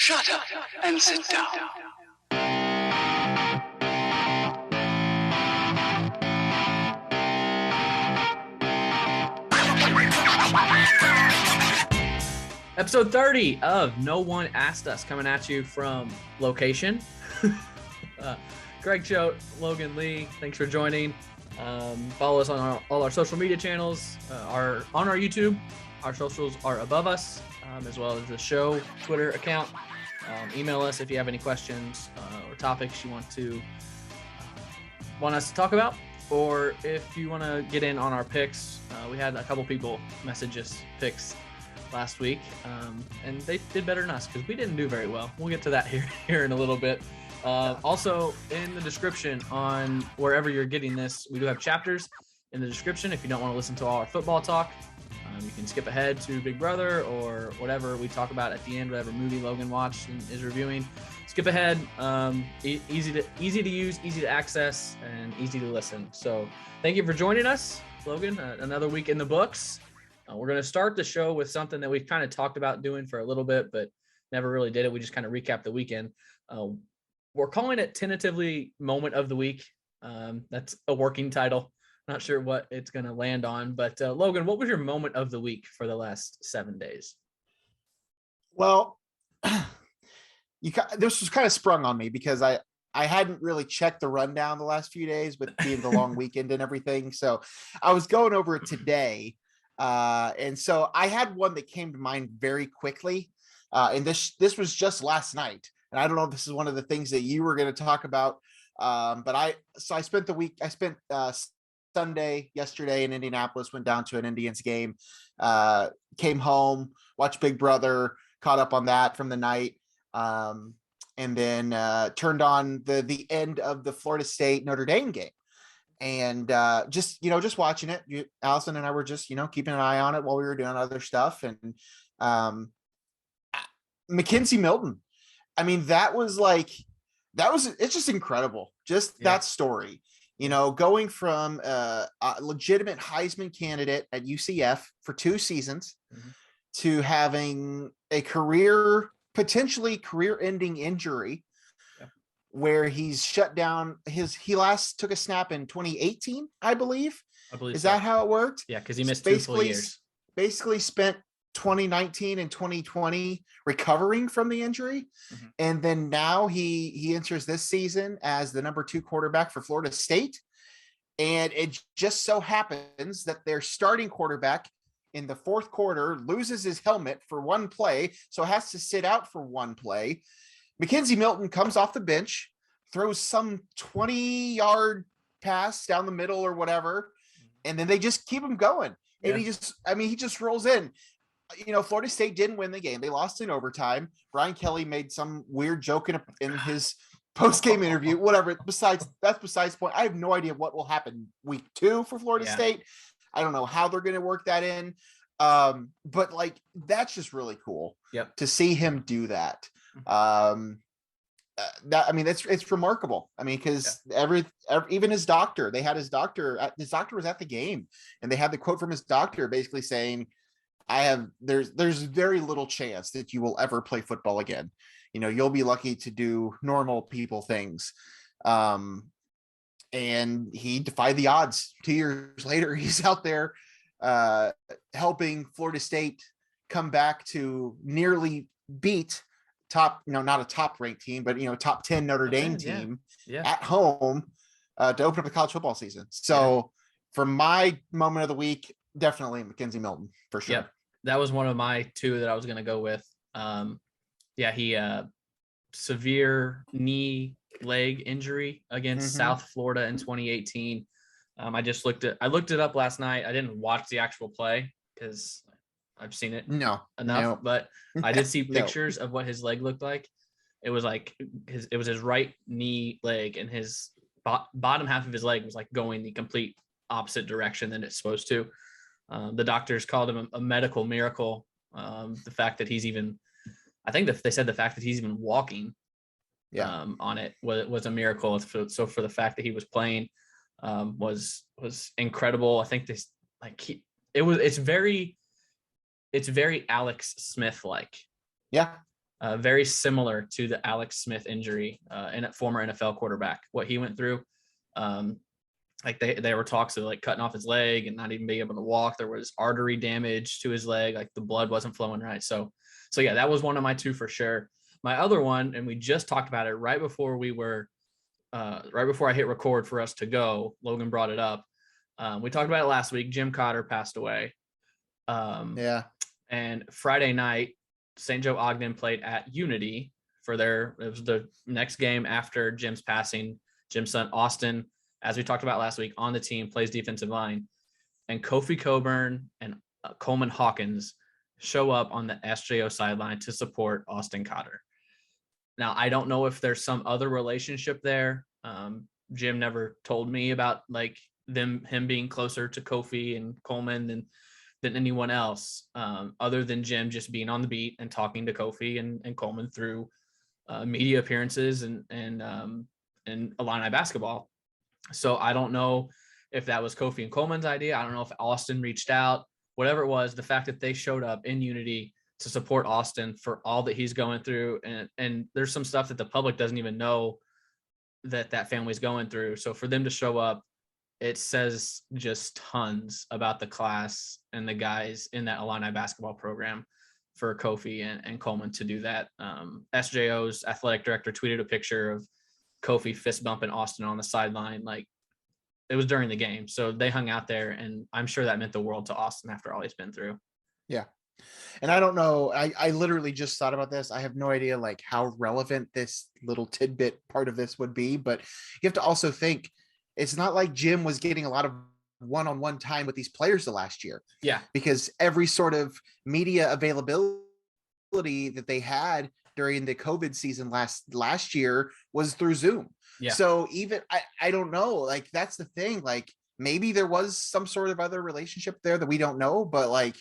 Shut up and sit down. Episode 30 of No One Asked Us, coming at you from location. Greg Choate, Logan Lee, thanks for joining. Follow us on all our social media channels, on our YouTube. Our socials are above us, as well as the show Twitter account. Email us if you have any questions or topics you want us to talk about, or if you want to get in on our picks. We had a couple people message us picks last week, and they did better than us because we didn't do very well. We'll get to that here in a little bit. Also, in the description on wherever you're getting this, we do have chapters in the description. If you don't want to listen to all our football talk, you can skip ahead to Big Brother or whatever we talk about at the end, whatever movie Logan watched and is reviewing. Skip ahead. Easy to use, easy to access, and easy to listen. So thank you for joining us, Logan. Another week in the books. We're going to start the show with something that we've kind of talked about doing for a little bit, but never really did it. We just kind of recapped the weekend. We're calling it tentatively Moment of the Week. That's a working title. Not sure what it's going to land on, but Logan, what was your moment of the week for the last 7 days? Well, this was kind of sprung on me because I hadn't really checked the rundown the last few days with being the long weekend and everything. So I was going over it today. And so I had one that came to mind very quickly. And this was just last night. And I don't know if this is one of the things that you were going to talk about. But I spent the week, Sunday yesterday in Indianapolis, went down to an Indians game, came home, watched Big Brother, caught up on that from the night. And then turned on the end of the Florida State Notre Dame game. And just watching it. Allison and I were just, keeping an eye on it while we were doing other stuff. And Mackenzie Milton. I mean, it's just incredible. That story, going from a legitimate Heisman candidate at UCF for 2 seasons to having a potentially career-ending injury where he's shut down. He last took a snap in 2018, I believe. Is that how it worked? Yeah, because he missed 2 full years. Basically spent 2019 and 2020 recovering from the injury. And then now he enters this season as the number 2 quarterback for Florida State. And it just so happens that their starting quarterback in the 4th quarter loses his helmet for 1 play, so has to sit out for 1 play. Mackenzie Milton comes off the bench, throws some 20-yard pass down the middle or whatever, and then they just keep him going. And he just rolls in. Florida State didn't win the game. They lost in overtime. Brian Kelly made some weird joke in his post-game interview, whatever. That's besides the point. I have no idea what will happen week 2 for Florida State. I don't know how they're going to work that in. But that's just really cool to see him do that. It's remarkable. I mean, because even his doctor was at the game, and they had the quote from his doctor basically saying, there's very little chance that you will ever play football again. You'll be lucky to do normal people things. And he defied the odds. 2 years later, he's out there helping Florida State come back to nearly beat not a top ranked team, but top 10 Notre Dame team at home to open up the college football season. So for my moment of the week, definitely Mackenzie Milton for sure. Yep. That was one of my 2 that I was going to go with. He severe knee leg injury against South Florida in 2018. I looked it up last night. I didn't watch the actual play because I've seen it enough, but I did see pictures of what his leg looked like. It was his right knee leg, and his bottom half of his leg was going the complete opposite direction than it's supposed to. The doctors called him a medical miracle. The fact that he's even, I think that they said the fact that he's even walking on it was a miracle. So for the fact that he was playing was incredible. I think it's very Alex Smith like. Yeah. very similar to the Alex Smith injury, and a former NFL quarterback, what he went through. Like they were talks of like cutting off his leg and not even being able to walk. There was artery damage to his leg, like the blood wasn't flowing right. So yeah, that was one of my two for sure. My other one, and we just talked about it right before I hit record for us to go. Logan brought it up. We talked about it last week. Jim Cotter passed away. And Friday night, St. Joe Ogden played at Unity it was the next game after Jim's passing. Jim's son, Austin, as we talked about last week, on the team, plays defensive line. And Kofi Coburn and Coleman Hawkins show up on the SJO sideline to support Austin Cotter. Now, I don't know if there's some other relationship there. Jim never told me about like him being closer to Kofi and Coleman than anyone else, other than Jim just being on the beat and talking to Kofi and Coleman through media appearances and Illini basketball. So I don't know if that was Kofi and Coleman's idea. I don't know if Austin reached out, whatever it was. The fact that they showed up in Unity to support Austin for all that he's going through. And there's some stuff that the public doesn't even know that family's going through. So for them to show up, it says just tons about the class and the guys in that Illini basketball program for Kofi and Coleman to do that. SJO's athletic director tweeted a picture of Kofi fist bumping Austin on the sideline. Like, it was during the game. So they hung out there, and I'm sure that meant the world to Austin after all he's been through. Yeah. And I don't know, I literally just thought about this. I have no idea like how relevant this little tidbit part of this would be, but you have to also think it's not like Jim was getting a lot of one-on-one time with these players the last year. Yeah. Because every sort of media availability that they had during the COVID season last year was through Zoom. Yeah. So even I don't know, like that's the thing. Like maybe there was some sort of other relationship there that we don't know, but like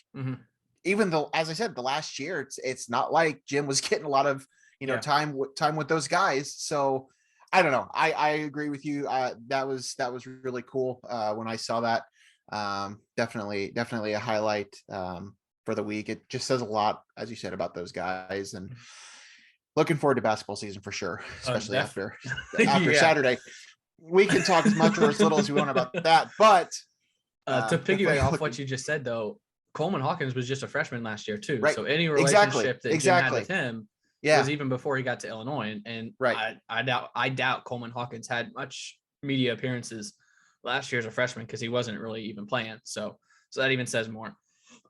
even though, as I said, the last year, it's not like Jim was getting a lot of, time with those guys. So I don't know. I agree with you. That was really cool when I saw that. Definitely a highlight for the week. It just says a lot, as you said, about those guys, and looking forward to basketball season for sure, especially after Saturday. We can talk as much or as little as we want about that, but to piggyback off what you just said, though, Coleman Hawkins was just a freshman last year too. Right. So any relationship that Jim had with him was even before he got to Illinois. And I doubt Coleman Hawkins had much media appearances last year as a freshman because he wasn't really even playing. So that even says more.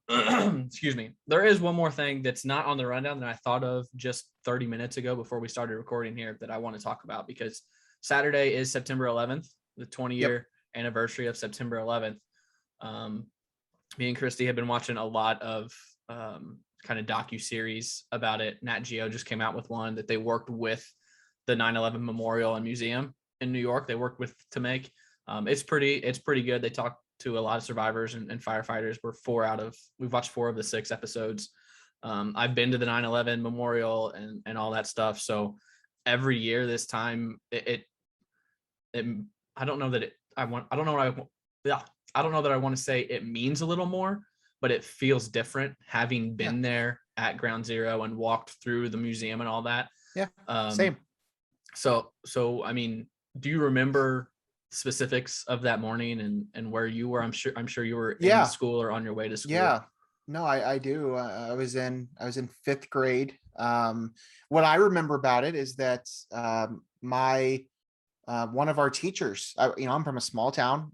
Excuse me. There is one more thing that's not on the rundown that I thought of just 30 minutes ago before we started recording here that I want to talk about, because Saturday is September 11th, the 20-year anniversary of September 11th. Me and Christy have been watching a lot of kind of docu-series about it. Nat Geo just came out with one that they worked with the 9/11 Memorial and Museum in New York. They worked with to make. It's pretty good. They talked to a lot of survivors and firefighters. We've watched 4 of the 6 episodes. I've been to the 9/11 Memorial and all that stuff. So every year this time, I don't know that I want to say it means a little more, but it feels different having been there at Ground Zero and walked through the museum and all that. Yeah. Same. So, I mean, do you remember specifics of that morning and where you were? I'm sure you were in school or on your way to school. Yeah. No, I do. I was in 5th grade. What I remember about it is that one of our teachers, I'm from a small town,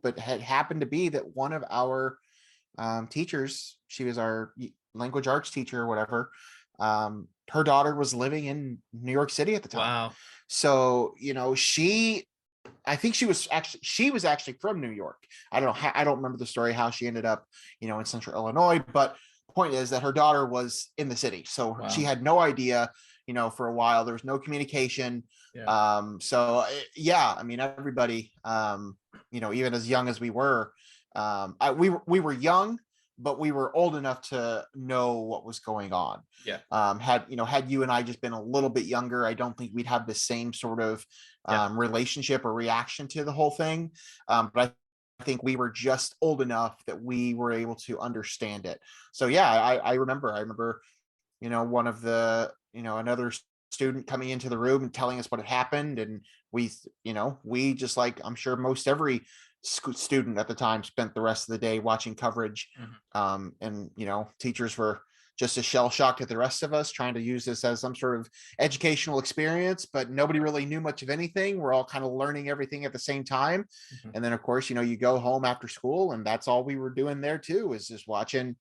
but had happened to be that one of our teachers, she was our language arts teacher or whatever. Her daughter was living in New York City at the time. Wow. So, I think she was actually from New York. I don't know. I don't remember the story, how she ended up, in Central Illinois, but the point is that her daughter was in the city. So she had no idea, for a while. There was no communication. Yeah. I mean, everybody, even as young as we were, we were young, but we were old enough to know what was going on. Yeah. Had you and I just been a little bit younger, I don't think we'd have the same sort of relationship or reaction to the whole thing. But I think we were just old enough that we were able to understand it. So yeah, I remember, one of the another student coming into the room and telling us what had happened. And we just like, I'm sure most every student at the time spent the rest of the day watching coverage. And, teachers were just as shell shocked at the rest of us, trying to use this as some sort of educational experience, but nobody really knew much of anything. We're all kind of learning everything at the same time. And then of course, you go home after school, and that's all we were doing there too, is just watching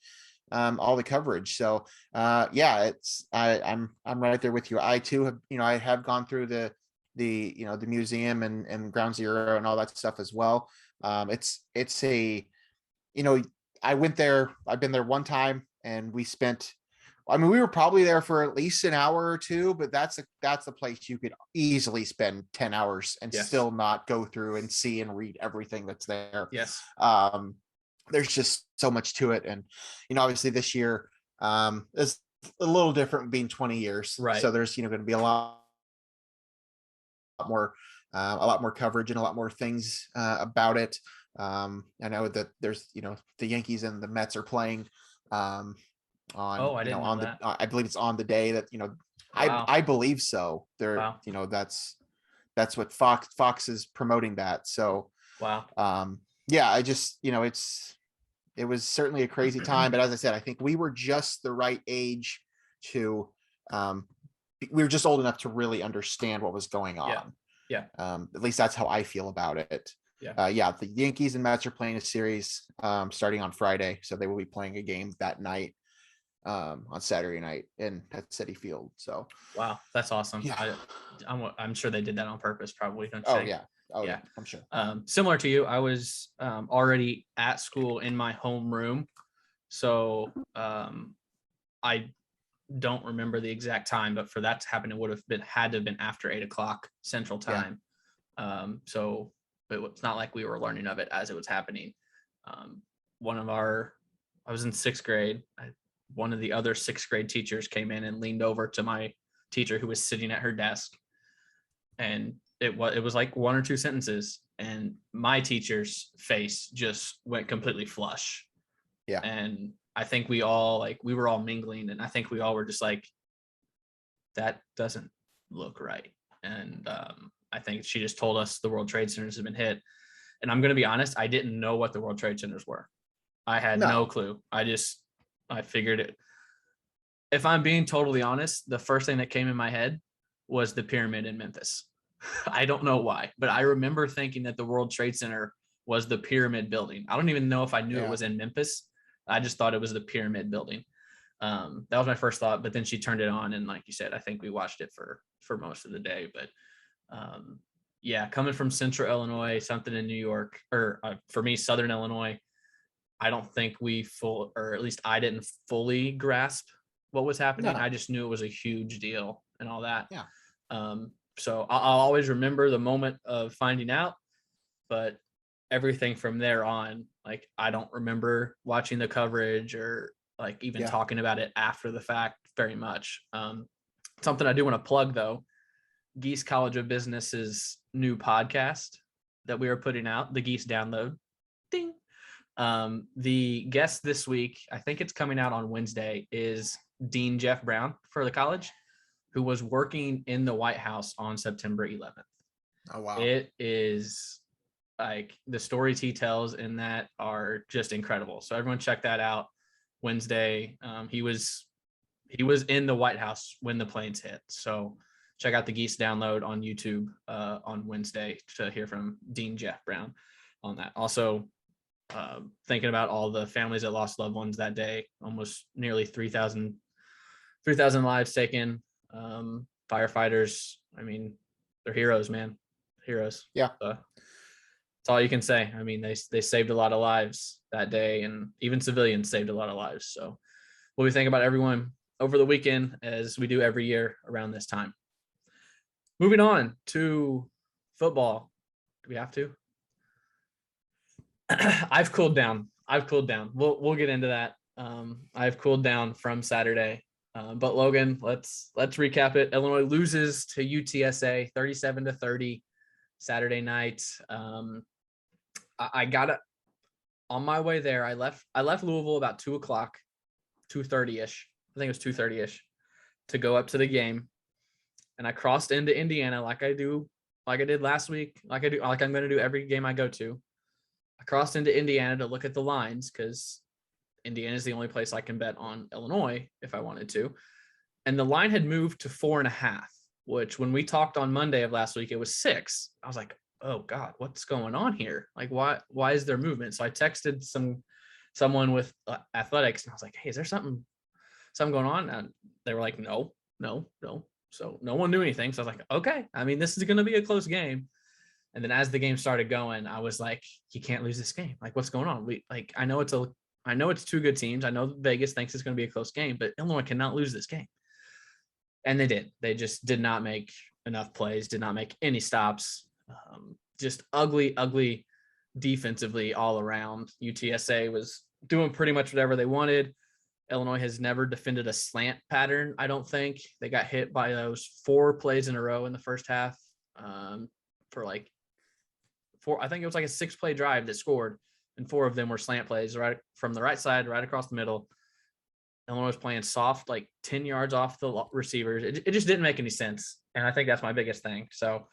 all the coverage. So I'm right there with you. I too have, I have gone through the museum and Ground Zero and all that stuff as well. It's a, I went there, I've been there one time, and we were probably there for at least an hour or two, but that's the place you could easily spend 10 hours and still not go through and see and read everything that's there. Yes. There's just so much to it. And, obviously this year is a little different being 20 years. Right. So there's, going to be a lot more coverage and a lot more things about it. I know that there's, the Yankees and the Mets are playing I believe it's on the day that, Wow. I believe so. They're, Wow. That's what Fox is promoting that. So, wow. I just, it was certainly a crazy time, but as I said, I think we were just the right age to, we were just old enough to really understand what was going on. Yeah. At least that's how I feel about it. Yeah. The Yankees and Mets are playing a series starting on Friday, so they will be playing a game that night on Saturday night at Citi Field. So wow, that's awesome. Yeah. I'm sure they did that on purpose, probably. Don't you Oh think? yeah. Oh Yeah. yeah, I'm sure. Similar to you, I was already at school in my homeroom, so I don't remember the exact time, but for that to happen, it would have had to have been after 8:00 Central Time. So it's not like we were learning of it as it was happening. I was in 6th grade. One of the other 6th grade teachers came in and leaned over to my teacher who was sitting at her desk, and it was like one or two sentences, and my teacher's face just went completely flush. Yeah. And I think we were all mingling, and I think we all were just like, that doesn't look right. And I think she just told us the World Trade Centers have been hit. And I'm going to be honest, I didn't know what the World Trade Centers were. I had no clue. I figured it. If I'm being totally honest, the first thing that came in my head was the pyramid in Memphis. I don't know why, but I remember thinking that the World Trade Center was the pyramid building. I don't even know if I knew it was in Memphis. I just thought it was the pyramid building. That was my first thought, but then she turned it on, and like you said, I think we watched it for most of the day. But coming from Central Illinois, something in New York, or for me, Southern Illinois, I don't think or at least I didn't fully grasp what was happening. No. I just knew it was a huge deal and all that. Yeah. So I'll always remember the moment of finding out, but everything from there on, like, I don't remember watching the coverage or like even talking about it after the fact very much. Something I do want to plug though, Geese College of Business's new podcast that we are putting out, the Geese Download. Ding. The guest this week, I think it's coming out on Wednesday, is Dean Jeff Brown for the college, who was working in the White House on September 11th. Oh, wow. It is like the stories he tells in that are just incredible. So everyone check that out Wednesday. He was in the White House when the planes hit. So check out the Geese Download on YouTube on Wednesday to hear from Dean Jeff Brown on that. Also, thinking about all the families that lost loved ones that day, almost nearly 3,000 lives taken. Firefighters, I mean, they're heroes, man. Heroes. Yeah. That's all you can say. I mean, they saved a lot of lives that day, and even civilians saved a lot of lives. So what we think about everyone over the weekend, as we do every year around this time. Moving on to football. Do we have to? I've cooled down. We'll get into that. I've cooled down from Saturday. But Logan, let's recap it. Illinois loses to UTSA 37-30 Saturday night. I got it on my way there. I left Louisville about 2:30ish. I think it was 2:30ish to go up to the game, and I crossed into Indiana like I did last week, like I'm going to do every game I go to. I crossed into Indiana to look at the lines because Indiana is the only place I can bet on Illinois if I wanted to. And the line had moved to 4.5, which when we talked on Monday of last week, it was 6. I was like, oh God, what's going on here? Like, why is there movement? So I texted someone with athletics, and I was like, hey, is there something going on? And they were like, no. So no one knew anything. So I was like, okay, I mean, this is going to be a close game. And then as the game started going, I was like, you can't lose this game. Like, what's going on? I know it's 2 good teams. I know Vegas thinks it's going to be a close game, but Illinois cannot lose this game. And they did. They just did not make enough plays, did not make any stops. Just ugly defensively all around. UTSA was doing pretty much whatever they wanted. Illinois has never defended a slant pattern, I don't think. They got hit by those 4 plays in a row in the first half for like 4. I think it was like a 6-play drive that scored, and 4 of them were slant plays right from the right side, right across the middle. Illinois was playing soft, like 10 yards off the receivers. It just didn't make any sense. And I think that's my biggest thing. So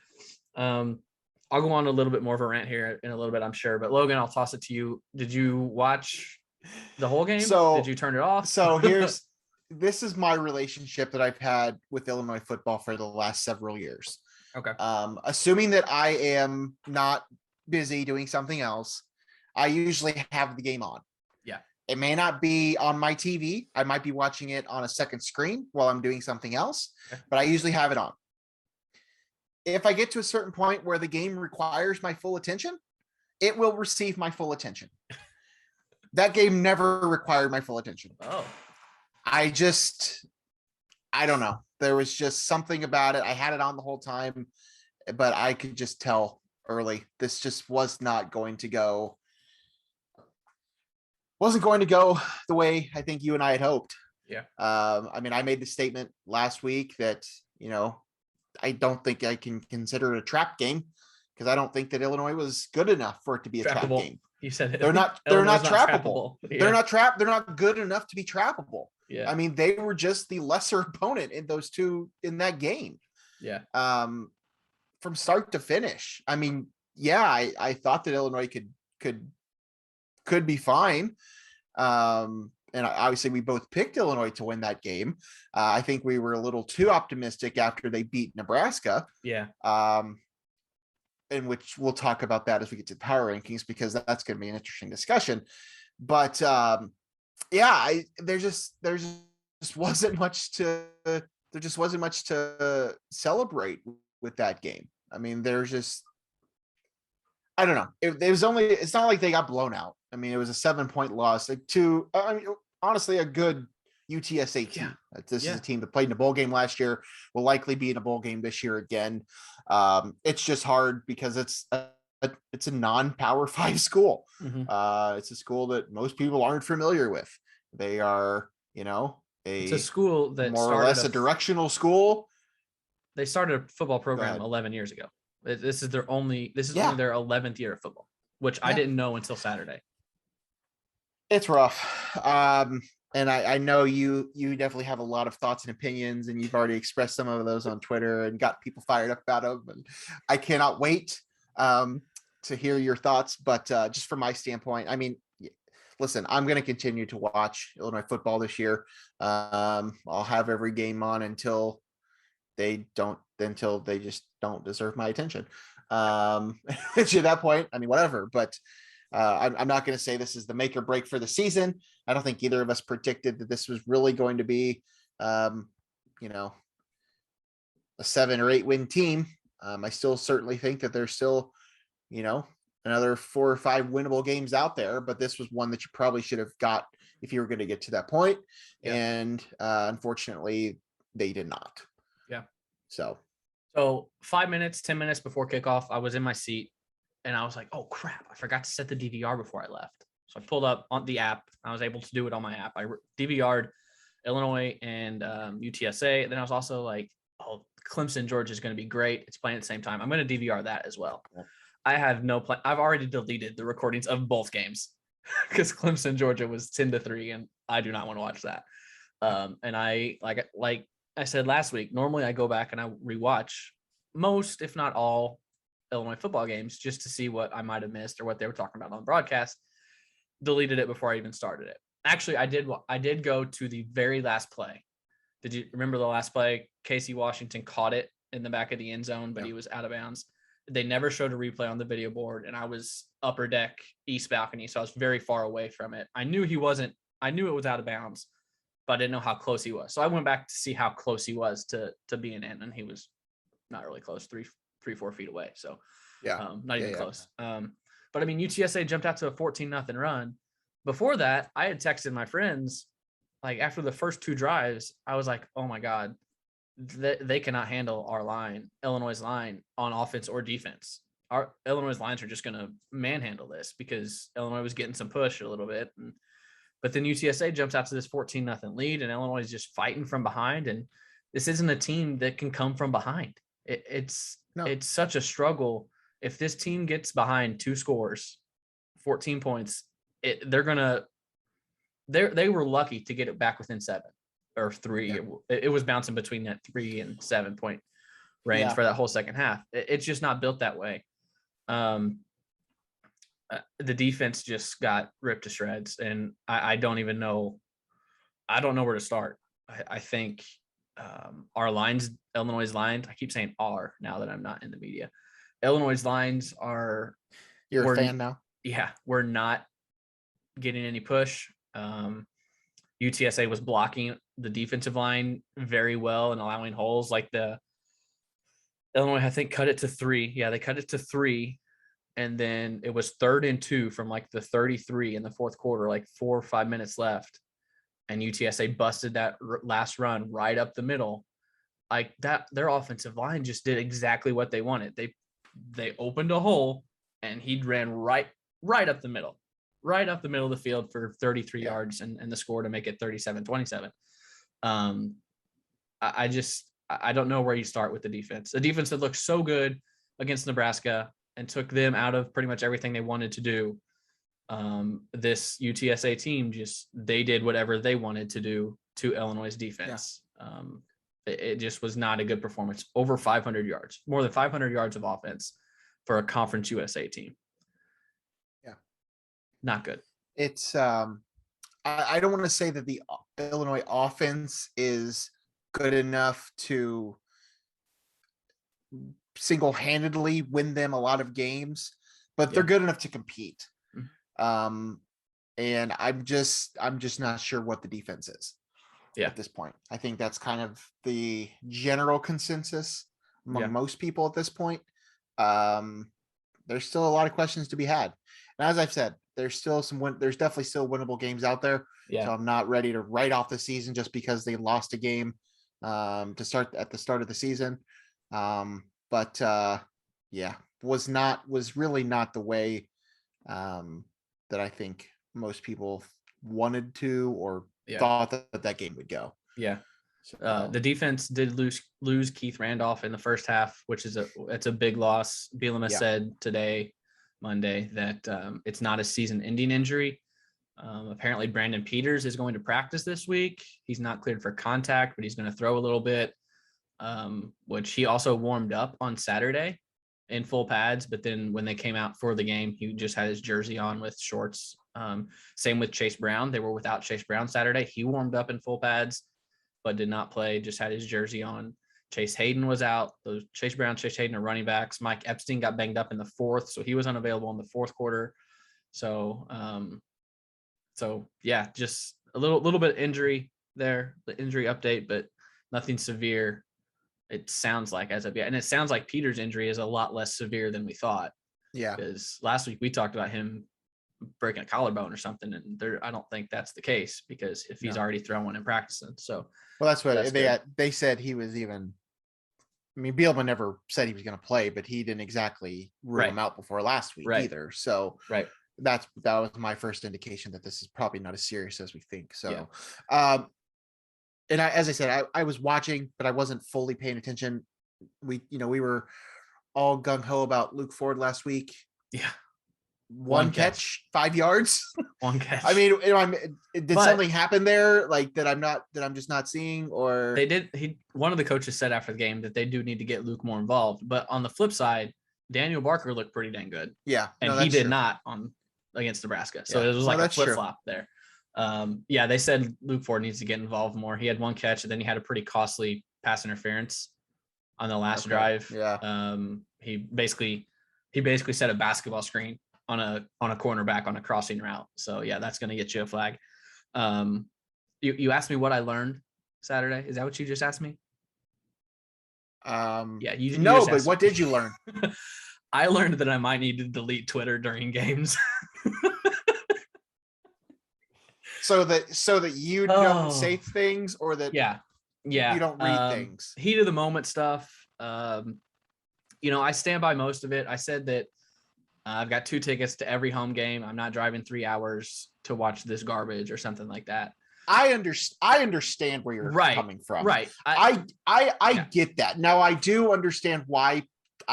I'll go on a little bit more of a rant here in a little bit, I'm sure. But Logan, I'll toss it to you. Did you watch the whole game? Did you turn it off? So this is my relationship that I've had with Illinois football for the last several years. Okay. Assuming that I am not busy doing something else, I usually have the game on. Yeah. It may not be on my TV. I might be watching it on a second screen while I'm doing something else, but I usually have it on. If I get to a certain point where the game requires my full attention, it will receive my full attention. That game never required my full attention. Oh. I don't know. There was just something about it. I had it on the whole time, but I could just tell early. This just wasn't going to go the way I think you and I had hoped. Yeah. I mean, I made the statement last week that, I don't think I can consider it a trap game because I don't think that Illinois was good enough for it to be a trap game. You said it. They're not trappable. Yeah. They're not good enough to be trappable. Yeah. I mean, they were just the lesser opponent in those 2 in that game. Yeah. From start to finish. I mean, yeah, I thought that Illinois could be fine. And obviously we both picked Illinois to win that game. I think we were a little too optimistic after they beat Nebraska. Yeah. In which we'll talk about that as we get to the power rankings, because that's going to be an interesting discussion. But there just wasn't much to celebrate with that game. I mean, I don't know. It's not like they got blown out. I mean, it was a 7-point loss honestly, a good UTSA team. Yeah. This is a team that played in a bowl game last year, will likely be in a bowl game this year again. It's just hard because it's a non-Power 5 school. Mm-hmm. It's a school that most people aren't familiar with. They are, it's a school that more or less a directional school. They started a football program 11 years ago. This is only their 11th year of football, which I didn't know until Saturday. It's rough. And I know you definitely have a lot of thoughts and opinions, and you've already expressed some of those on Twitter and got people fired up about them. And I cannot wait to hear your thoughts. But just from my standpoint, I mean, listen, I'm going to continue to watch Illinois football this year. I'll have every game on until they just don't deserve my attention. Which at that point, I mean, whatever. But I'm not going to say this is the make or break for the season. I don't think either of us predicted that this was really going to be, a 7 or 8 win team. I still certainly think that there's still, another 4 or 5 winnable games out there, but this was one that you probably should have got if you were going to get to that point. Yeah. And unfortunately, they did not. Yeah. So 10 minutes before kickoff, I was in my seat. And I was like, oh, crap, I forgot to set the DVR before I left. So I pulled up on the app. I was able to do it on my app. I DVR'd Illinois and UTSA. Then I was also like, oh, Clemson, Georgia is going to be great. It's playing at the same time. I'm going to DVR that as well. Yeah. I have no plan. I've already deleted the recordings of both games because Clemson, Georgia was 10-3, and I do not want to watch that. And I like I said last week, normally I go back and I rewatch most, if not all, Illinois football games just to see what I might have missed or what they were talking about on the broadcast. Deleted it before I even started it. Actually, I did go to the very last play. Did you remember the last play? Casey Washington caught it in the back of the end zone, but he was out of bounds. They never showed a replay on the video board, and I was upper deck, east balcony, so I was very far away from it. I knew it was out of bounds, but I didn't know how close he was. So I went back to see how close he was to being in, and he was not really close, 4 feet away. So not even close. But I mean, UTSA jumped out to a 14-0 run. Before that, I had texted my friends, like after the first 2 drives, I was like, oh my God, they cannot handle our line, Illinois' line on offense or defense. Our Illinois' lines are just going to manhandle this because Illinois was getting some push a little bit. But then UTSA jumps out to this 14-0 lead, and Illinois is just fighting from behind. And this isn't a team that can come from behind. It's such a struggle. If this team gets behind 2 scores, 14 points, they were lucky to get it back within 7 or 3. Yeah. It was bouncing between that 3 and 7 point range for that whole second half. It's just not built that way. The defense just got ripped to shreds, and I don't even know. I don't know where to start. I think our lines, Illinois' lines, I keep saying "are" now that I'm not in the media. Illinois' lines are. You're a fan now? Yeah, we're not getting any push. UTSA was blocking the defensive line very well and allowing holes. Like the Illinois, I think, cut it to 3. Yeah, they cut it to 3. And then it was 3rd and 2 from like the 33 in the fourth quarter, like 4 or 5 minutes left. And UTSA busted that last run right up the middle. Like that, their offensive line just did exactly what they wanted. They opened a hole, and he ran right up the middle of the field for 33 yards and the score to make it 37-27. I don't know where you start with the defense. The defense that looked so good against Nebraska and took them out of pretty much everything they wanted to do. This UTSA team they did whatever they wanted to do to Illinois' defense. Yeah. It just was not a good performance. Over 500 yards, more than 500 yards of offense for a Conference USA team. Yeah. Not good. It's I don't want to say that the Illinois offense is good enough to single-handedly win them a lot of games, but they're good enough to compete. Mm-hmm. And I'm just not sure what the defense is at this point. I think that's kind of the general consensus among most people at this point. There's still a lot of questions to be had. And as I've said, there's definitely still winnable games out there. Yeah. So I'm not ready to write off the season just because they lost a game at the start of the season. But was really not the way that I think most people wanted to or thought that game would go. Yeah. So, the defense did lose Keith Randolph in the first half, which is it's a big loss. Bielema said today, Monday, that it's not a season-ending injury. Apparently, Brandon Peters is going to practice this week. He's not cleared for contact, but he's going to throw a little bit, which he also warmed up on Saturday in full pads. But then when they came out for the game, he just had his jersey on with shorts. Same with Chase Brown. They were without Chase Brown Saturday. He warmed up in full pads, but did not play, just had his jersey on. Chase Hayden was out. Those Chase Brown, Chase Hayden are running backs. Mike Epstein got banged up in the fourth, so he was unavailable in the fourth quarter. So, just a little bit of injury there, the injury update, but nothing severe. It sounds like as of yet. And it sounds like Peter's injury is a lot less severe than we thought. Yeah. Because last week we talked about him breaking a collarbone or something, and I don't think that's the case because if he's already throwing and practicing. So that's what they said. He was even. I mean, Bielema never said he was going to play, but he didn't exactly rule him out before last week either. So that was my first indication that this is probably not as serious as we think. So, and as I said, I was watching, but I wasn't fully paying attention. We were all gung ho about Luke Ford last week. Yeah. one catch, 5 yards. One catch. I mean, did But- something happen there like that I'm just not seeing, or They did. One of the coaches said after the game that they do need to get Luke more involved. But on the flip side, Daniel Barker looked pretty dang good, yeah, and no, he that's did true. not against Nebraska. So Yeah. it was No, like a that's true. flip flop there. Yeah, they said Luke Ford needs to get involved more. He had one catch, and then he had a pretty costly pass interference on the last Okay. drive. Yeah. He basically set a basketball screen on a cornerback on a crossing route. So yeah, that's going to get you a flag. You asked me what I learned Saturday. Is that what you just asked me? Yeah, you no, just but asked what me. did you learn? I learned that I might need to delete Twitter during games. so that you don't say things, or that Yeah. you don't read things. Heat of the moment stuff. I stand by most of it. I said that I've got 2 tickets to every home game. I'm not driving 3 hours to watch this garbage or something like that. I understand where you're coming from. Right. I get that. Now I do understand why,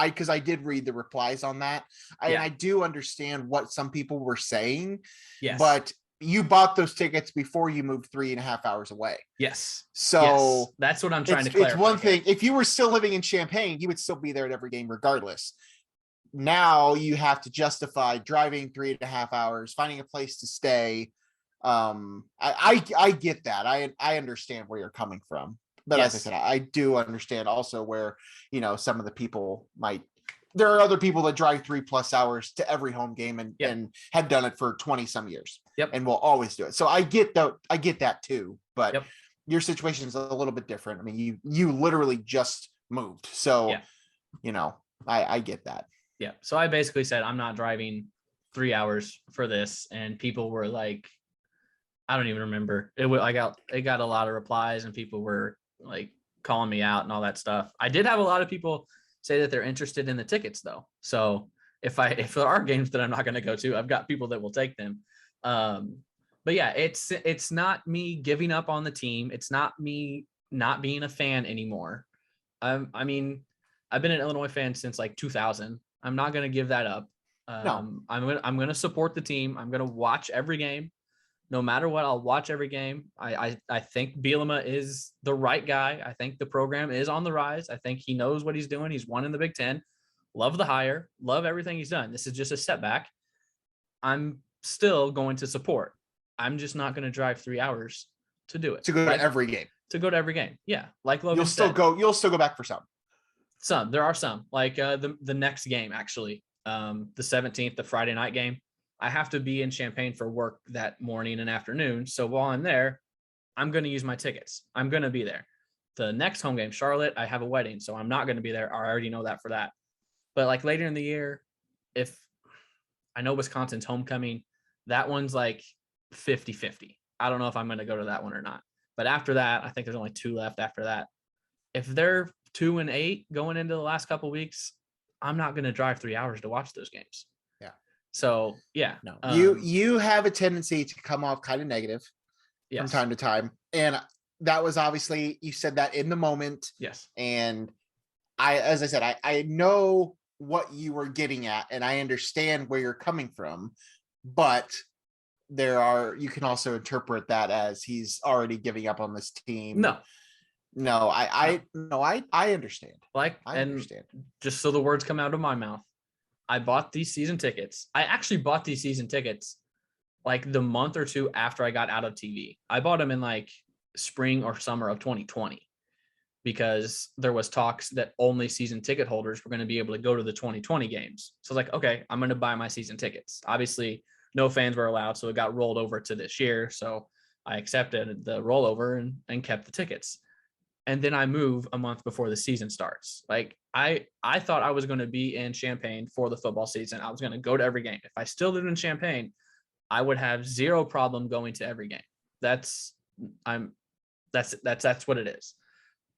because I did read the replies on that. And I do understand what some people were saying. Yes. But you bought those tickets before you moved 3.5 hours away. Yes. So that's what I'm trying to clarify. It's one thing. If you were still living in Champaign, you would still be there at every game regardless. Now you have to justify driving 3.5 hours, finding a place to stay. I get that. I understand where you're coming from. But as I said, I do understand also where, some of the people there are other people that drive 3+ hours to every home game and have done it for 20 some years. Yep. And will always do it. So I get that too, but your situation is a little bit different. I mean, you literally just moved. So, I get that. Yeah. So I basically said, I'm not driving 3 hours for this. And people were like, I don't even remember. It got a lot of replies, and people were like calling me out and all that stuff. I did have a lot of people say that they're interested in the tickets though. So if there are games that I'm not going to go to, I've got people that will take them. But yeah, it's not me giving up on the team. It's not me not being a fan anymore. I mean, I've been an Illinois fan since like 2000. I'm not going to give that up. No. I'm going to support the team. I'm going to watch every game. No matter what, I'll watch every game. I think Bielema is the right guy. I think the program is on the rise. I think he knows what he's doing. He's won in the Big Ten. Love the hire. Love everything he's done. This is just a setback. I'm still going to support. I'm just not going to drive 3 hours to do it. To go to every game. To go to every game. Yeah. Like Logan You'll still go back for some. Some. There are some. Like the next game, actually. The 17th, the Friday night game. I have to be in Champaign for work that morning and afternoon. So while I'm there, I'm going to use my tickets. I'm going to be there. The next home game, Charlotte, I have a wedding, so I'm not going to be there. I already know that for that. But like later in the year, if I know Wisconsin's homecoming, that one's like 50-50. I don't know if I'm going to go to that one or not. But after that, I think there's only 2 left after that. If they're 2-8 going into the last couple of weeks, I'm not going to drive 3 hours to watch those games. So yeah, no, you have a tendency to come off kind of negative from time to time, and that was obviously, you said that in the moment. Yes, and as I said, I know what you were getting at, and I understand where you're coming from, but you can also interpret that as he's already giving up on this team. No, I understand. I understand. Just so the words come out of my mouth. I bought these season tickets. I actually bought these season tickets like the month or 2 after I got out of TV. I bought them in like spring or summer of 2020 because there was talks that only season ticket holders were going to be able to go to the 2020 games. So I was like, okay, I'm going to buy my season tickets. Obviously, no fans were allowed, so it got rolled over to this year. So I accepted the rollover and kept the tickets. And then I move a month before the season starts. Like I thought I was going to be in Champaign for the football season. I was going to go to every game. If I still lived in Champaign, I would have zero problem going to every game. That's what it is.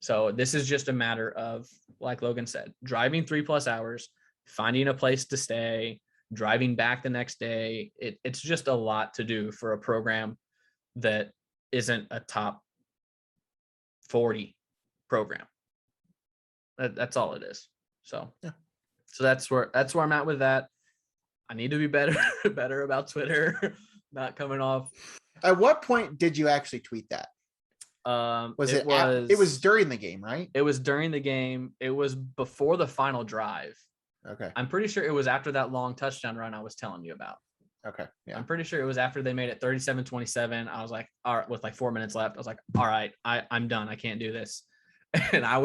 So this is just a matter of, like Logan said, driving 3+ hours, finding a place to stay, driving back the next day. It's just a lot to do for a program that isn't a top 40 program. That's all it is. So, So that's where I'm at with that. I need to be better about Twitter, not coming off. At what point did you actually tweet that? It was during the game, right? It was during the game. It was before the final drive. Okay. I'm pretty sure it was after that long touchdown run I was telling you about. Okay. Yeah. I'm pretty sure it was after they made it 37-27. I was like, all right, with like 4 minutes left, I was like, all right, I'm done. I can't do this. And I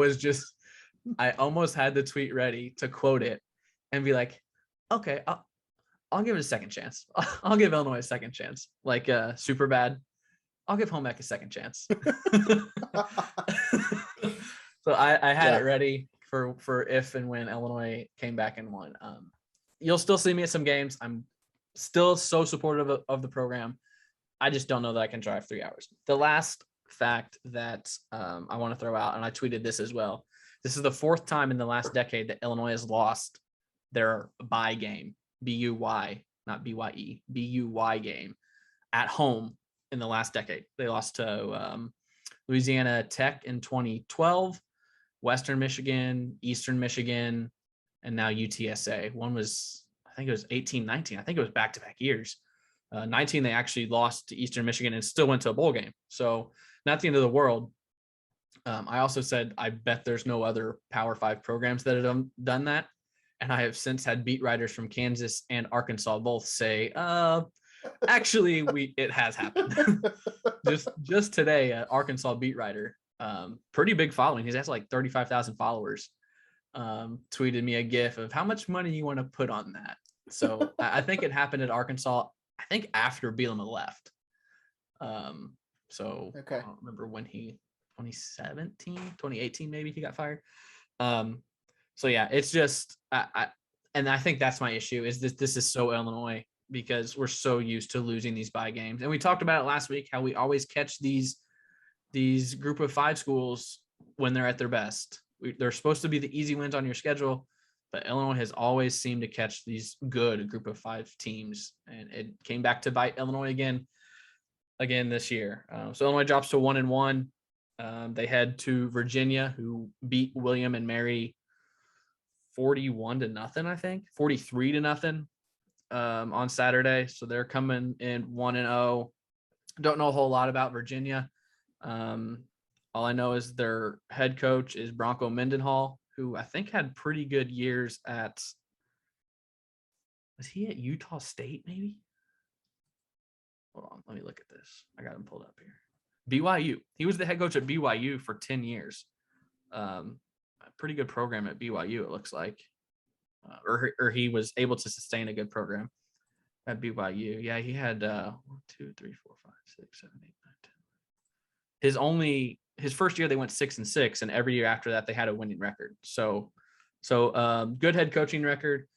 almost had the tweet ready to quote it and be like, okay, I'll give it a second chance. I'll give Illinois a second chance. Like super bad. I'll give home ec a second chance. So I had it ready for if and when Illinois came back and won. You'll still see me at some games. I'm still so supportive of the program. I just don't know that I can drive 3 hours. The last fact that I want to throw out, and I tweeted this as well. This is the 4th time in the last decade that Illinois has lost their bye game, B-U-Y, not B-Y-E, B-U-Y game at home in the last decade. They lost to Louisiana Tech in 2012, Western Michigan, Eastern Michigan, and now UTSA. One was, I think it was 18-19. I think it was back-to-back years. 19, they actually lost to Eastern Michigan and still went to a bowl game. So not the end of the world. I also said, I bet there's no other Power 5 programs that have done that. And I have since had beat writers from Kansas and Arkansas both say, actually, it has happened. just today, Arkansas beat writer, pretty big following. He has like 35,000 followers. Tweeted me a GIF of how much money you want to put on that. So I think it happened at Arkansas. I think after Bielema left. So okay. I don't remember when 2017, 2018, maybe he got fired. So yeah, it's just, and I think that's my issue is this is so Illinois because we're so used to losing these bye games. And we talked about it last week, how we always catch these group of 5 schools when they're at their best. They're supposed to be the easy wins on your schedule, but Illinois has always seemed to catch these good group of 5 teams. And it came back to bite Illinois again this year. So Illinois drops to 1-1. They head to Virginia, who beat William and Mary 41-0, I think 43-0 on Saturday. So they're coming in 1-0. Don't know a whole lot about Virginia. All I know is their head coach is Bronco Mendenhall, who I think had pretty good years was he at Utah State maybe? Hold on, let me look at this. I got him pulled up here. BYU. He was the head coach at BYU for 10 years. A pretty good program at BYU, it looks like. Or he was able to sustain a good program at BYU. Yeah, he had 1, 2, 3, 4, 5, 6, 7, 8, 9, 10. His first year they went 6-6, and every year after that they had a winning record. So good head coaching record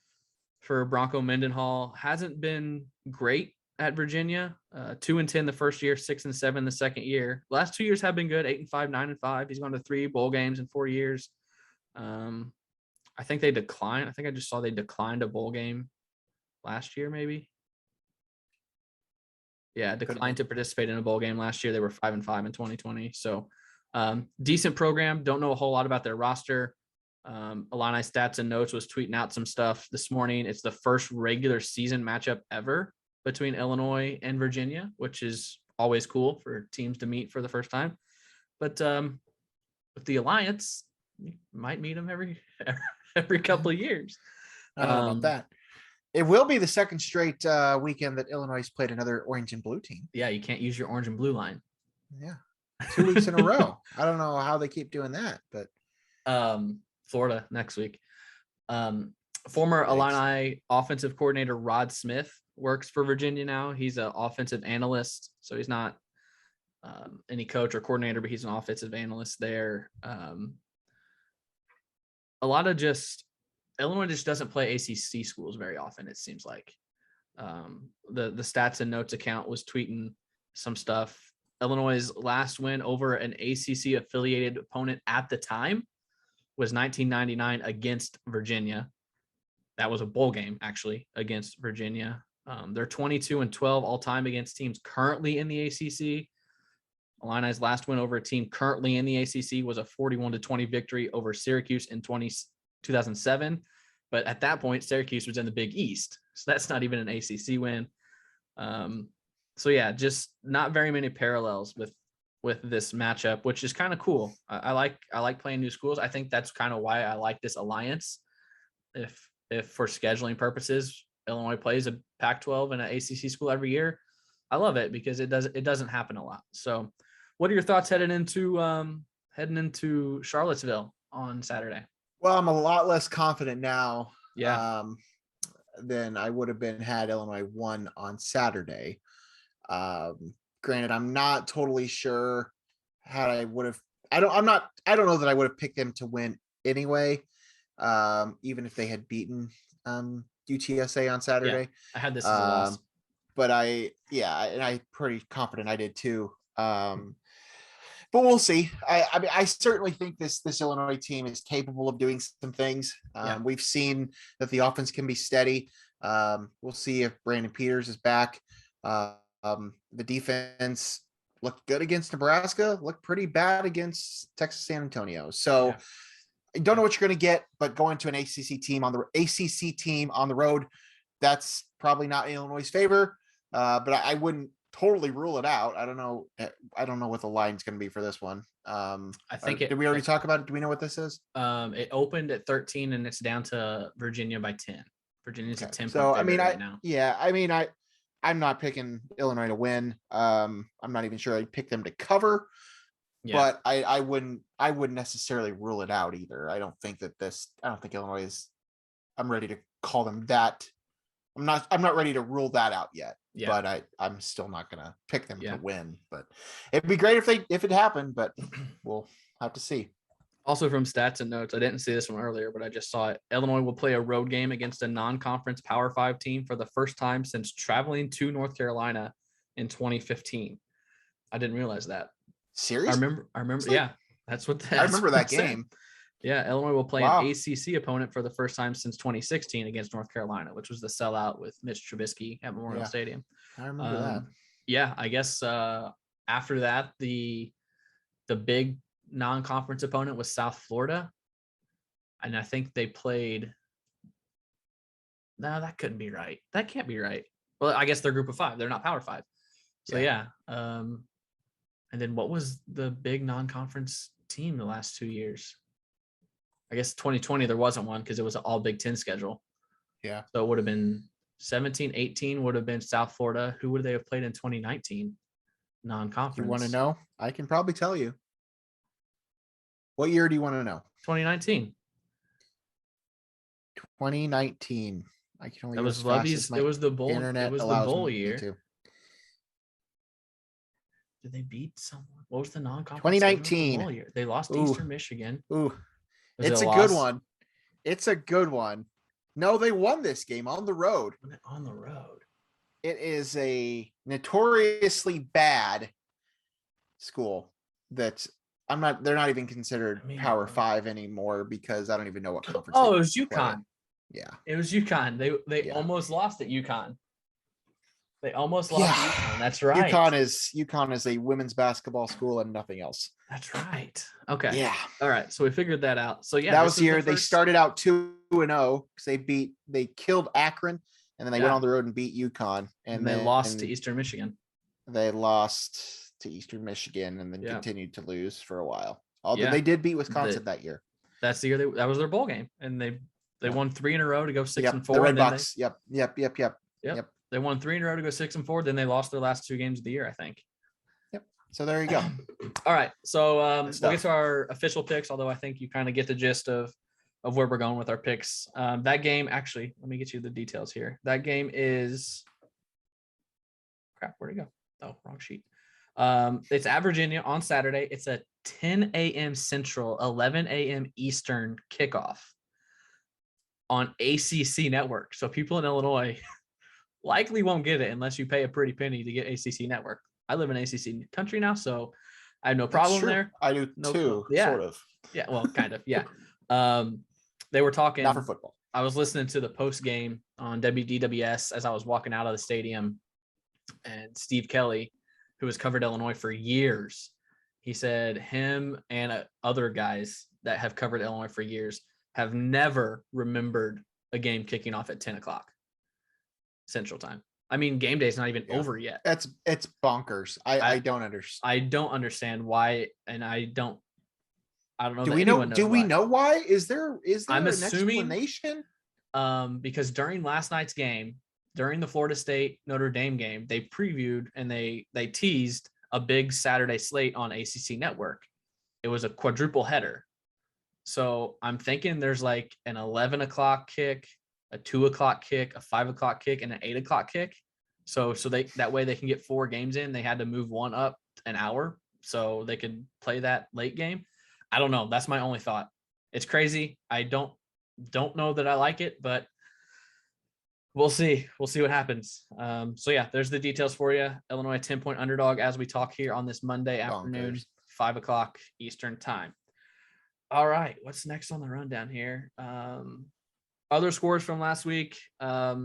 for Bronco Mendenhall. Hasn't been great at Virginia. 2-10 the first year, 6-7 the second year. Last 2 years have been good, 8-5, 9-5. He's gone to 3 bowl games in 4 years. I think they declined. I think I just saw they declined a bowl game last year, maybe. Yeah, declined to participate in a bowl game last year. They were 5-5 in 2020. So decent program. Don't know a whole lot about their roster. Illini Stats and Notes was tweeting out some stuff this morning. It's the first regular season matchup ever between Illinois and Virginia, which is always cool for teams to meet for the first time. But with the Alliance, you might meet them every couple of years. I don't know about that. It will be the second straight weekend that Illinois has played another orange and blue team. Yeah, you can't use your orange and blue line. Yeah. 2 weeks in a row. I don't know how they keep doing that, but Florida next week. Former Illini offensive coordinator Rod Smith works for Virginia now. He's an offensive analyst, so he's not any coach or coordinator, but he's an offensive analyst there. A lot of Illinois just doesn't play ACC schools very often, it seems like. The Stats and Notes account was tweeting some stuff. Illinois' last win over an ACC affiliated opponent at the time was 1999 against Virginia. That was a bowl game, actually, against Virginia. They're 22-12 all time against teams currently in the ACC. Illini's last win over a team currently in the ACC was a 41-20 victory over Syracuse in 2007. But at that point, Syracuse was in the Big East. So that's not even an ACC win. So yeah, just not very many parallels with this matchup, which is kind of cool. I like playing new schools. I think that's kind of why I like this alliance. If for scheduling purposes, Illinois plays a Pac-12 and an ACC school every year, I love it because it doesn't happen a lot. So, what are your thoughts heading into Charlottesville on Saturday? Well, I'm a lot less confident now. Yeah. Than I would have been had Illinois won on Saturday. Granted, I'm not totally sure how I would have. I don't know that I would have picked them to win anyway. Even if they had beaten UTSA on Saturday. Yeah, I had this as a loss. But I'm pretty confident I did too. But we'll see. I mean, I certainly think this Illinois team is capable of doing some things. We've seen that the offense can be steady. We'll see if Brandon Peters is back. The defense looked good against Nebraska, looked pretty bad against Texas San Antonio. So I don't know what you're going to get, but going to an ACC team on the road, that's probably not in Illinois' favor. But I wouldn't totally rule it out. I don't know what the line's going to be for this one. I think did we already talk about it? Do we know what this is? It opened at 13 and it's down to Virginia by 10. Virginia's a 10 so point favorite right now. Yeah, I mean, I'm not picking Illinois to win. I'm not even sure I'd pick them to cover. But I wouldn't necessarily rule it out either. I don't think Illinois is. I'm ready to call them that. I'm not ready to rule that out yet. But I'm still not gonna pick them to win. But it'd be great if it happened, but we'll have to see. Also from stats and notes, I didn't see this one earlier, but I just saw it. Illinois will play a road game against a non-conference Power 5 team for the first time since traveling to North Carolina in 2015. I didn't realize that. Seriously? I remember. Yeah, that's what. I remember that game. Yeah, Illinois will play an ACC opponent for the first time since 2016 against North Carolina, which was the sellout with Mitch Trubisky at Memorial Stadium. I remember that. Yeah, I guess after that, the big non-conference opponent was South Florida, and I think they played. No, that couldn't be right. That can't be right. Well, I guess they're Group of 5. They're not Power 5. So and then what was the big non-conference team the last 2 years? I guess 2020 there wasn't one because it was an all Big Ten schedule. Yeah. So it would have been 17, 18 would have been South Florida. Who would they have played in 2019? Non-conference. You want to know? I can probably tell you. What year do you want to know? 2019. 2019. I can only. That was Lovey's. It was the bowl. It was the bowl year. Did they beat someone? What was the non-conference? 2019. Bowl year? They lost to Eastern Michigan. It's a good one. It's a good one. No, they won this game on the road. On the road. It is a notoriously bad school that they're not even considered Power 5 anymore because I don't even know what conference. Oh, it was UConn. Yeah. It was UConn. They almost lost at UConn. They almost lost to UConn. That's right. UConn is a women's basketball school and nothing else. That's right. Okay. Yeah. All right. So we figured that out. So that was the year they started out 2-0 because they killed Akron and then they went on the road and beat UConn and they lost to Eastern Michigan. They lost to Eastern Michigan and then continued to lose for a while. Although they did beat Wisconsin that year. That's the year that was their bowl game, and they won 3 in a row to go 6-4. The Red Bucks. Yep. They won 3 in a row to go 6-4. Then they lost their last 2 games of the year, I think. Yep. So there you go. All right. So we'll get to our official picks, although I think you kind of get the gist of where we're going with our picks. That game, actually, let me get you the details here. That game is crap. Where'd it go? Oh, wrong sheet. It's at Virginia on Saturday. It's a 10 a.m. Central, 11 a.m. Eastern kickoff on ACC Network. So people in Illinois likely won't get it unless you pay a pretty penny to get ACC Network. I live in ACC country now, so I have no problem there. I do too, sort of. Yeah, well, kind of, yeah. They were talking. Not for football. I was listening to the post game on WDWS as I was walking out of the stadium, and Steve Kelly, who has covered Illinois for years, he said him and other guys that have covered Illinois for years have never remembered a game kicking off at 10 o'clock Central Time. I mean, game day's not even over yet. It's bonkers. I don't understand. I don't understand why, and I don't know. Do we know why? Is there I'm an assuming, explanation? Because during last night's game, during the Florida State Notre Dame game, they previewed and they teased a big Saturday slate on ACC Network. It was a quadruple header. So I'm thinking there's like an 11 o'clock kick, a 2 o'clock kick, a 5 o'clock kick, and an 8 o'clock kick. So that way they can get 4 games in. They had to move one up an hour so they could play that late game. I don't know. That's my only thought. It's crazy. I don't know that I like it, but we'll see. We'll see what happens. So yeah, there's the details for you. Illinois 10-point underdog as we talk here on this Monday afternoon, 5 o'clock Eastern time. All right, what's next on the rundown here? Other scores from last week. A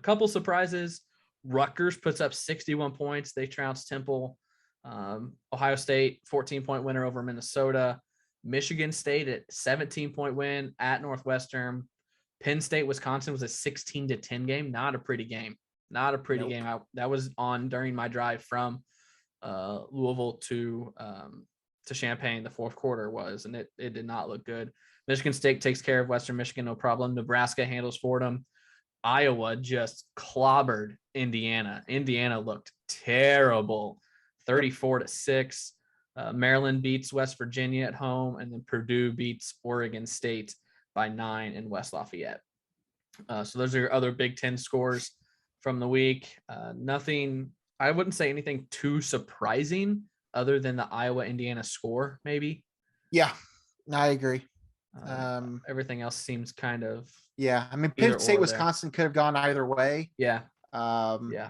couple surprises. Rutgers puts up 61 points. They trounced Temple. Ohio State, 14-point winner over Minnesota. Michigan State at 17-point win at Northwestern. Penn State, Wisconsin was a 16-10 game. Not a pretty game. Not a pretty game. That was on during my drive from Louisville to Champaign. The fourth quarter was, and it did not look good. Michigan State takes care of Western Michigan, no problem. Nebraska handles Fordham. Iowa just clobbered Indiana. Indiana looked terrible, 34-6. Maryland beats West Virginia at home, and then Purdue beats Oregon State by 9 in West Lafayette. So those are your other Big Ten scores from the week. Nothing, I wouldn't say anything too surprising other than the Iowa-Indiana score, maybe. Yeah, I agree. Everything else seems kind of. Yeah, I mean, Penn State, Wisconsin could have gone either way. Yeah. Yeah.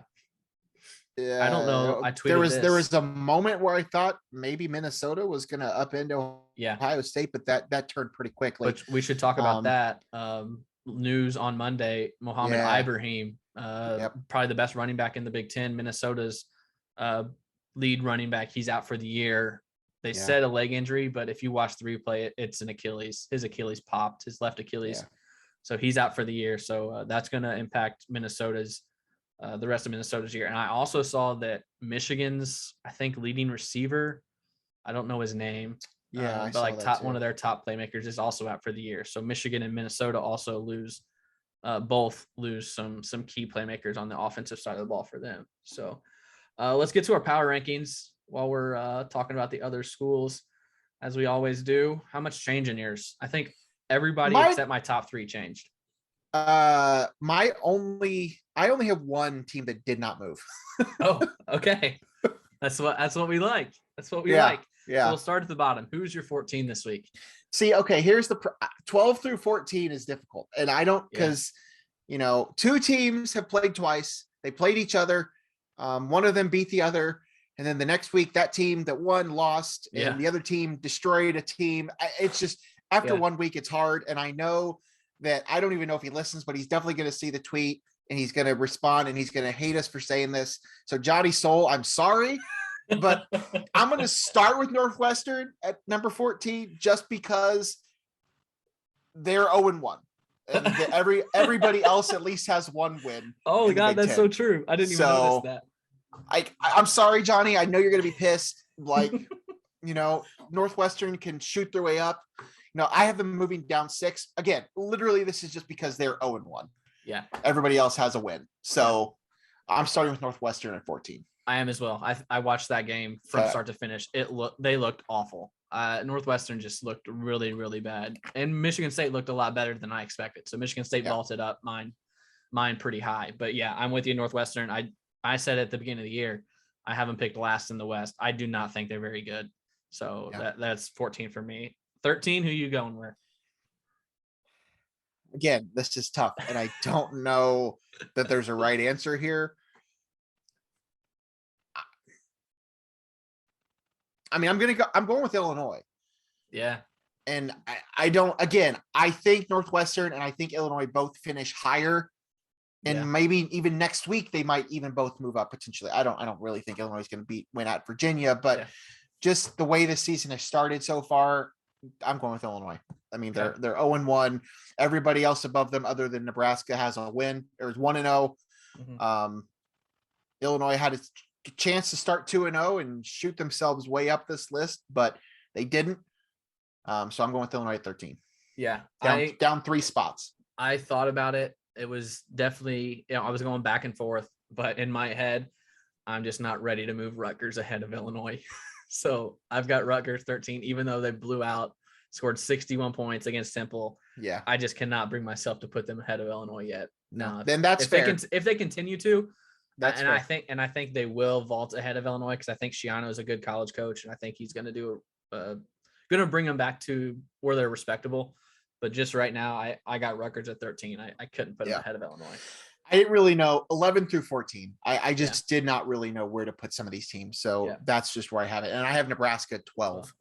I don't know. I tweeted there was a moment where I thought maybe Minnesota was going to upend Ohio State, but that turned pretty quickly. But we should talk about that. News on Monday: Mohamed Ibrahim, probably the best running back in the Big Ten. Minnesota's lead running back. He's out for the year. They said a leg injury, but if you watch the replay, it's an Achilles. His Achilles popped, his left Achilles. Yeah. So he's out for the year. So that's going to impact Minnesota's. The rest of Minnesota's year. And I also saw that Michigan's, I think, leading receiver, I don't know his name. Yeah. But like one of their top playmakers is also out for the year. So Michigan and Minnesota also both lose some key playmakers on the offensive side of the ball for them. So let's get to our power rankings while we're talking about the other schools, as we always do. How much change in yours? I think everybody except my top 3 changed. I only have one team that did not move. Oh, okay. That's what we like. That's what we like. Yeah. So we'll start at the bottom. Who's your 14 this week? See, okay, here's the 12 through 14 is difficult. And I don't, because, 2 teams have played twice. They played each other. One of them beat the other. And then the next week, that team that won lost, and the other team destroyed a team. It's just, after 1 week, it's hard. And I know that I don't even know if he listens, but he's definitely going to see the tweet and he's going to respond and he's going to hate us for saying this. So Johnny Soul, I'm sorry, but I'm going to start with Northwestern at number 14, just because they're 0-1. And everybody else at least has 1 win. Oh God, that's so true. I didn't even notice that. I'm sorry, Johnny. I know you're going to be pissed. Like, Northwestern can shoot their way up. I have them moving down 6. Again, literally, this is just because they're 0-1. Yeah. Everybody else has a win. So I'm starting with Northwestern at 14. I am as well. I watched that game from start to finish. They looked awful. Northwestern just looked really, really bad. And Michigan State looked a lot better than I expected. So Michigan State vaulted up mine pretty high. But yeah, I'm with you, Northwestern. I said at the beginning of the year, I have them picked last in the West. I do not think they're very good. So that's 14 for me. 13, who you going with? Again, this is tough, and I don't know that there's a right answer here. I mean, I'm going with Illinois. Yeah. And I think Northwestern and I think Illinois both finish higher. And maybe even next week they might even both move up potentially. I don't really think Illinois is going to win at Virginia, but just the way the season has started so far, I'm going with Illinois. I mean, Okay. they're 0-1. Everybody else above them, other than Nebraska, has a win. There's 1-0. Illinois had a chance to start 2-0 and shoot themselves way up this list, but they didn't. So I'm going with Illinois at 13. Yeah, Down 3 spots. I thought about it. It was definitely, I was going back and forth, but in my head, I'm just not ready to move Rutgers ahead of Illinois. So I've got Rutgers 13, even though they blew out, scored 61 points against Temple. Yeah. I just cannot bring myself to put them ahead of Illinois yet. No, then that's fair. If they continue to, that's and fair. I think they will vault ahead of Illinois, because I think Shiano is a good college coach, and I think he's going to do going to bring them back to where they're respectable. But just right now, I got Rutgers at 13. I couldn't put them ahead of Illinois. I didn't really know 11 through 14. I just did not really know where to put some of these teams. So that's just where I have it. And I have Nebraska at 12.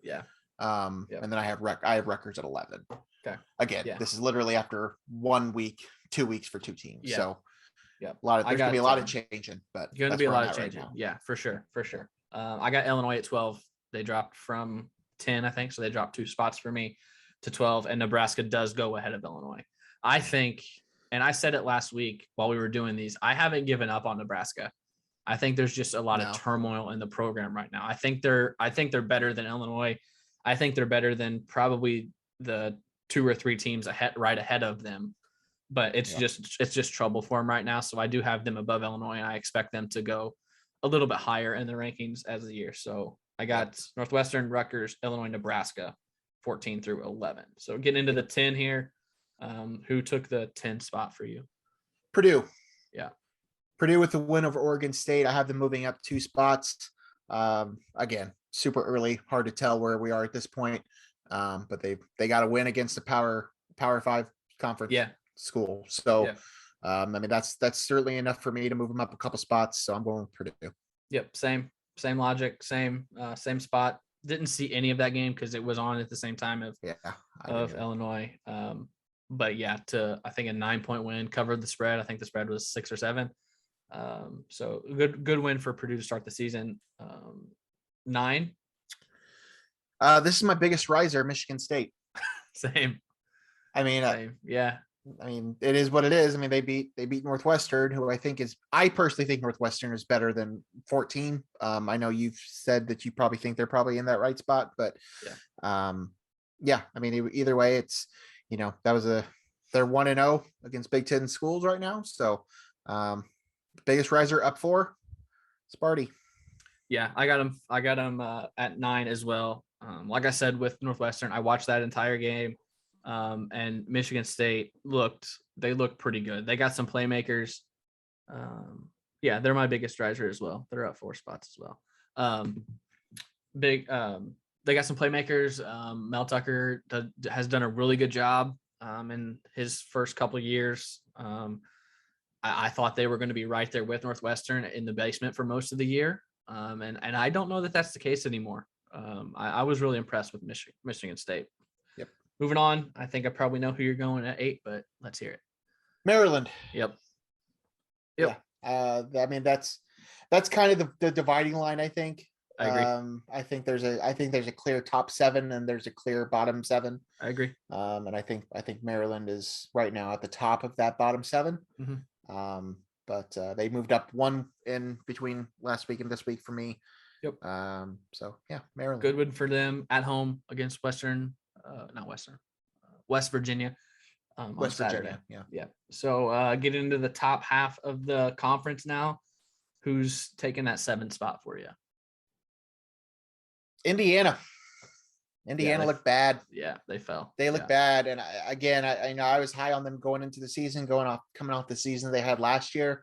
And then I have Rutgers at 11. Okay. Again, this is literally after 1 week, 2 weeks for 2 teams. Yeah. So there's going to be a lot of changing, but going to be a lot of changing. Right, yeah, for sure. I got Illinois at 12. They dropped from 10, I think. So they dropped 2 spots for me to 12, and Nebraska does go ahead of Illinois. I think, and I said it last week while we were doing these, I haven't given up on Nebraska. I think there's just a lot of turmoil in the program right now. I think they're better than Illinois. I think they're better than probably the 2 or 3 teams right ahead of them. But it's just trouble for them right now. So I do have them above Illinois, and I expect them to go a little bit higher in the rankings as the year. So I got Northwestern, Rutgers, Illinois, Nebraska, 14 through 11. So getting into the 10 here. Who took the 10 spot for you? Purdue. Yeah. Purdue with the win over Oregon State. I have them moving up 2 spots. Again, super early, hard to tell where we are at this point. But they got a win against the Power 5 conference school. So I mean, that's certainly enough for me to move them up a couple spots. So I'm going with Purdue. Yep. Same logic, same spot. Didn't see any of that game because it was on at the same time of Illinois. But I think a 9-point win, covered the spread. I think the spread was 6 or 7. So good win for Purdue to start the season. 9. This is my biggest riser, Michigan State. Same. I mean, I mean, it is what it is. I mean, they beat Northwestern, who I personally think Northwestern is better than 14. I know you've said that you probably think they're probably in that right spot, but I mean, either way, it's, they're 1-0 against Big Ten schools right now. So biggest riser up 4, Sparty. Yeah, I got them at 9 as well. Like I said, with Northwestern, I watched that entire game. And Michigan State looked pretty good. They got some playmakers. They're my biggest riser as well. They're up 4 spots as well. They got some playmakers. Mel Tucker has done a really good job in his first couple of years. I thought they were going to be right there with Northwestern in the basement for most of the year. And I don't know that that's the case anymore. I was really impressed with Michigan State. Yep. Moving on, I think I probably know who you're going at 8, but let's hear it. Maryland. Yep. Yeah. I mean, that's kind of the dividing line, I think. I agree. I think there's a clear top 7 and there's a clear bottom 7. I agree. And I think Maryland is right now at the top of that bottom 7. Mm-hmm. But they moved up 1 in between last week and this week for me. Yep. So Maryland. Good win for them at home against West Virginia. West Virginia. Yeah. So getting into the top half of the conference now, who's taking that 7 spot for you? Indiana looked bad. Yeah, they fell. They look bad. And I know I was high on them going into the season, coming off the season they had last year.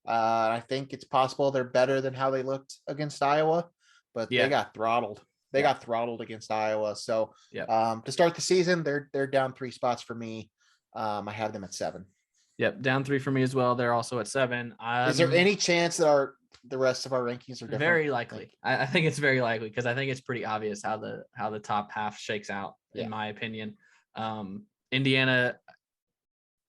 I think it's possible they're better than how they looked against Iowa, but they got throttled. They got throttled against Iowa. So to start the season, they're down 3 spots for me. I have them at 7. Yep, down 3 for me as well. They're also at 7. Is there any chance that the rest of our rankings are different? Very likely. I think it's very likely because I think it's pretty obvious how the top half shakes out, in my opinion. Indiana,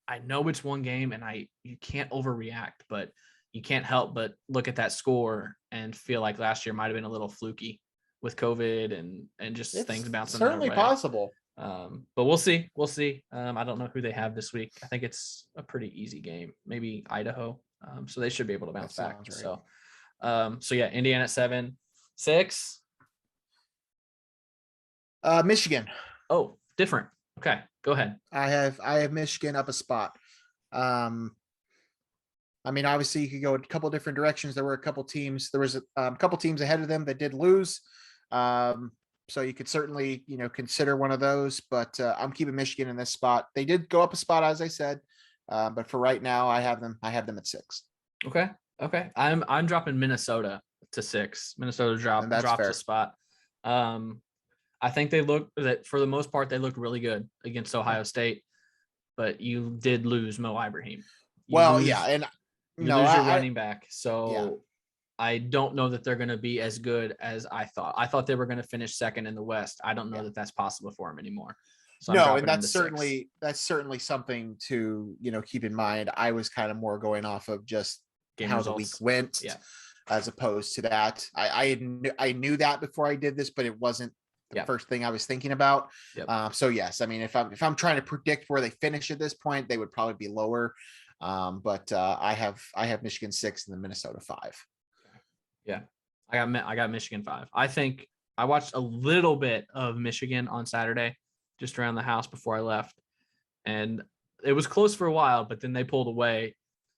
I know it's one game and you can't overreact, but you can't help but look at that score and feel like last year might have been a little fluky. with COVID and just It's things bouncing certainly their way. possible. But we'll see. I don't know who they have this week. I think it's a pretty easy game, maybe Idaho. So they should be able to bounce back. Right. So yeah, Indiana at 7, 6. Michigan. Oh, different. Okay, go ahead. I have Michigan up a spot. I mean, obviously you could go a couple different directions. There were a couple teams. There was a couple teams ahead of them that did lose. So you could certainly, consider one of those, but I'm keeping Michigan in this spot. They did go up a spot, as I said. But for right now, I have them at 6. Okay. I'm dropping Minnesota to 6. Minnesota dropped a spot. I think that for the most part, they looked really good against Ohio State, but you did lose Mo Ibrahim. You lose your running back. So yeah. I don't know that they're going to be as good as I thought. I thought they were going to finish second in the West. I don't know that that's possible for them anymore. So and that's certainly something to, keep in mind. I was kind of more going off of just game how results. The week went, as opposed to that. I knew that before I did this, but it wasn't the first thing I was thinking about. So yes, I mean, if I'm trying to predict where they finish at this point, they would probably be lower. But I have Michigan 6 and the Minnesota 5. Yeah, I got Michigan 5. I think I watched a little bit of Michigan on Saturday, just around the house before I left, and it was close for a while, but then they pulled away,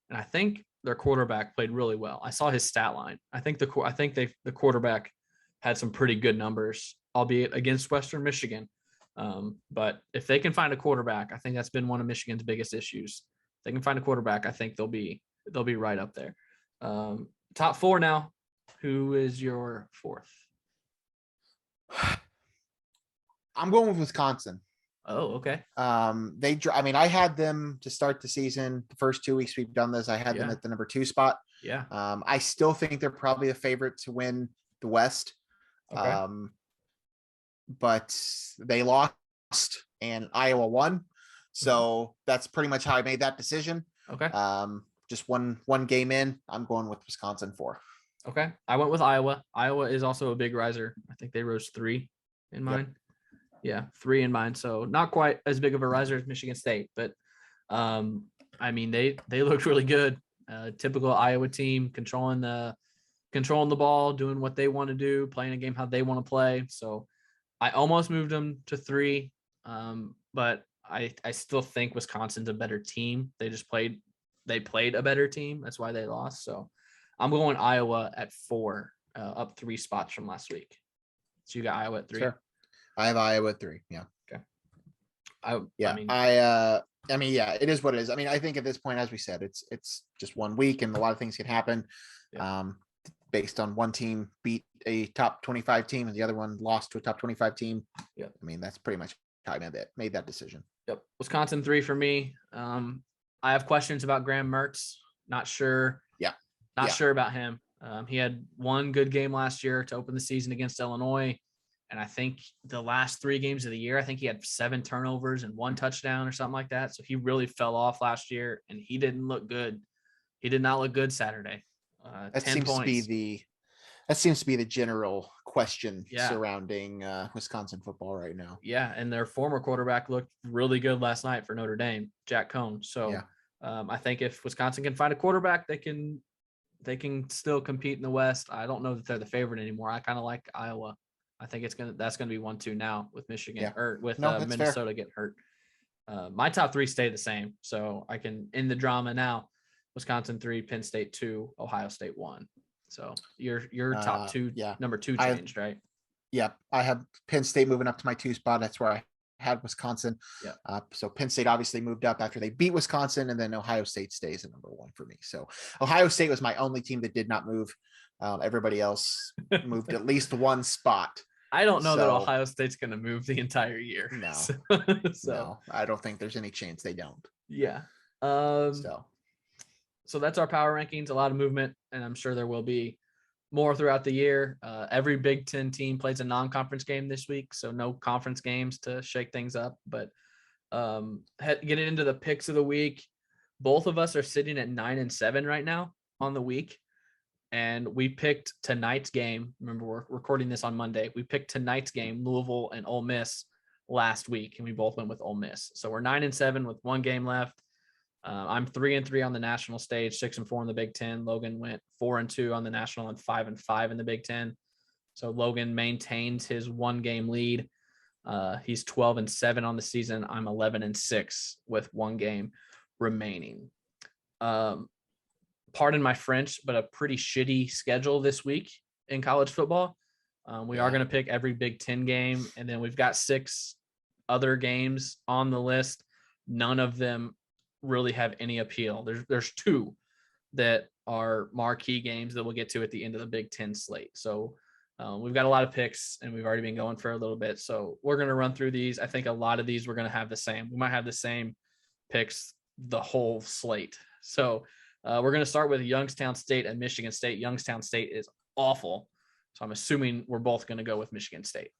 and I think their quarterback played really well. I saw his stat line. I think the quarterback had some pretty good numbers, albeit against Western Michigan. But if they can find a quarterback, I think that's been one of Michigan's biggest issues. If they can find a quarterback, I think they'll be right up there. Top 4 now. Who is your 4th? I'm going with Wisconsin. Oh, okay. I had them to start the season. The first 2 weeks we've done this, I had them at the number 2 spot. Yeah. I still think they're probably a favorite to win the West. Okay. But they lost and Iowa won. So that's pretty much how I made that decision. Okay. Just one game in, I'm going with Wisconsin 4. Okay. I went with Iowa. Iowa is also a big riser. I think they rose 3 in mine. Yep. Yeah, 3 in mine. So not quite as big of a riser as Michigan State, but I mean, they looked really good. Typical Iowa team, controlling the ball, doing what they want to do, playing a game how they want to play. So I almost moved them to 3, but I still think Wisconsin's a better team. They played a better team. That's why they lost. So I'm going Iowa at 4, up 3 spots from last week. So you got Iowa at 3. Sure. I have Iowa at 3. Yeah. Okay. It is what it is. I mean, I think at this point, as we said, it's just 1 week and a lot of things can happen. Yeah. Based on one team beat a top 25 team and the other one lost to a top 25 team. Yeah. I mean, that's pretty much how I made that decision. Yep. Wisconsin 3 for me. I have questions about Graham Mertz. Not sure. Not sure about him. He had 1 good game last year to open the season against Illinois. And I think the last 3 games of the year, I think he had 7 turnovers and 1 touchdown or something like that. So he really fell off last year and he didn't look good. He did not look good Saturday. That 10 seems points. to be the general question surrounding Wisconsin football right now. Yeah. And their former quarterback looked really good last night for Notre Dame, Jack Cohn. So I think if Wisconsin can find a quarterback, they can still compete in the West. I don't know that they're the favorite anymore. I kind of like Iowa. I think that's going to be 1-2 now with Michigan or with Minnesota getting hurt. My top 3 stay the same. So I can end the drama now. Wisconsin 3, Penn State 2, Ohio State 1. So your top 2, number 2 changed, right? Yeah. I have Penn State moving up to my 2 spot. That's where I had Wisconsin. Yeah. So Penn State obviously moved up after they beat Wisconsin, and then Ohio State stays at number 1 for me. So Ohio State was my only team that did not move. Everybody else moved at least 1 spot. I don't know that Ohio State's going to move the entire year. No. No, I don't think there's any chance they don't. Yeah. So that's our power rankings. A lot of movement, and I'm sure there will be more throughout the year. Every Big Ten team plays a non-conference game this week, so no conference games to shake things up. But getting into the picks of the week, both of us are sitting at 9 and 7 right now on the week. and we picked tonight's game. Remember, we're recording this on Monday. We picked tonight's game, Louisville and Ole Miss, last week, and we both went with Ole Miss. So we're 9-7 with one game left. I'm 3-3 on the national stage, 6-4 in the Big Ten. Logan went 4-2 on the national and 5-5 in the Big Ten. So Logan maintains his one-game lead. He's 12-7 on the season. I'm 11-6 with one game remaining. Pardon my French, but a pretty shitty schedule this week in college football. We are going to pick every Big Ten game, and then we've got 6 other games on the list. None of them really have any appeal. There's 2 that are marquee games that we'll get to at the end of the Big Ten slate. So we've got a lot of picks, and we've already been going for a little bit. So we're going to run through these. I think a lot of these we're going to have the same. We might have the same picks the whole slate. So we're going to start with Youngstown State and Michigan State. Youngstown State is awful. So I'm assuming we're both going to go with Michigan State.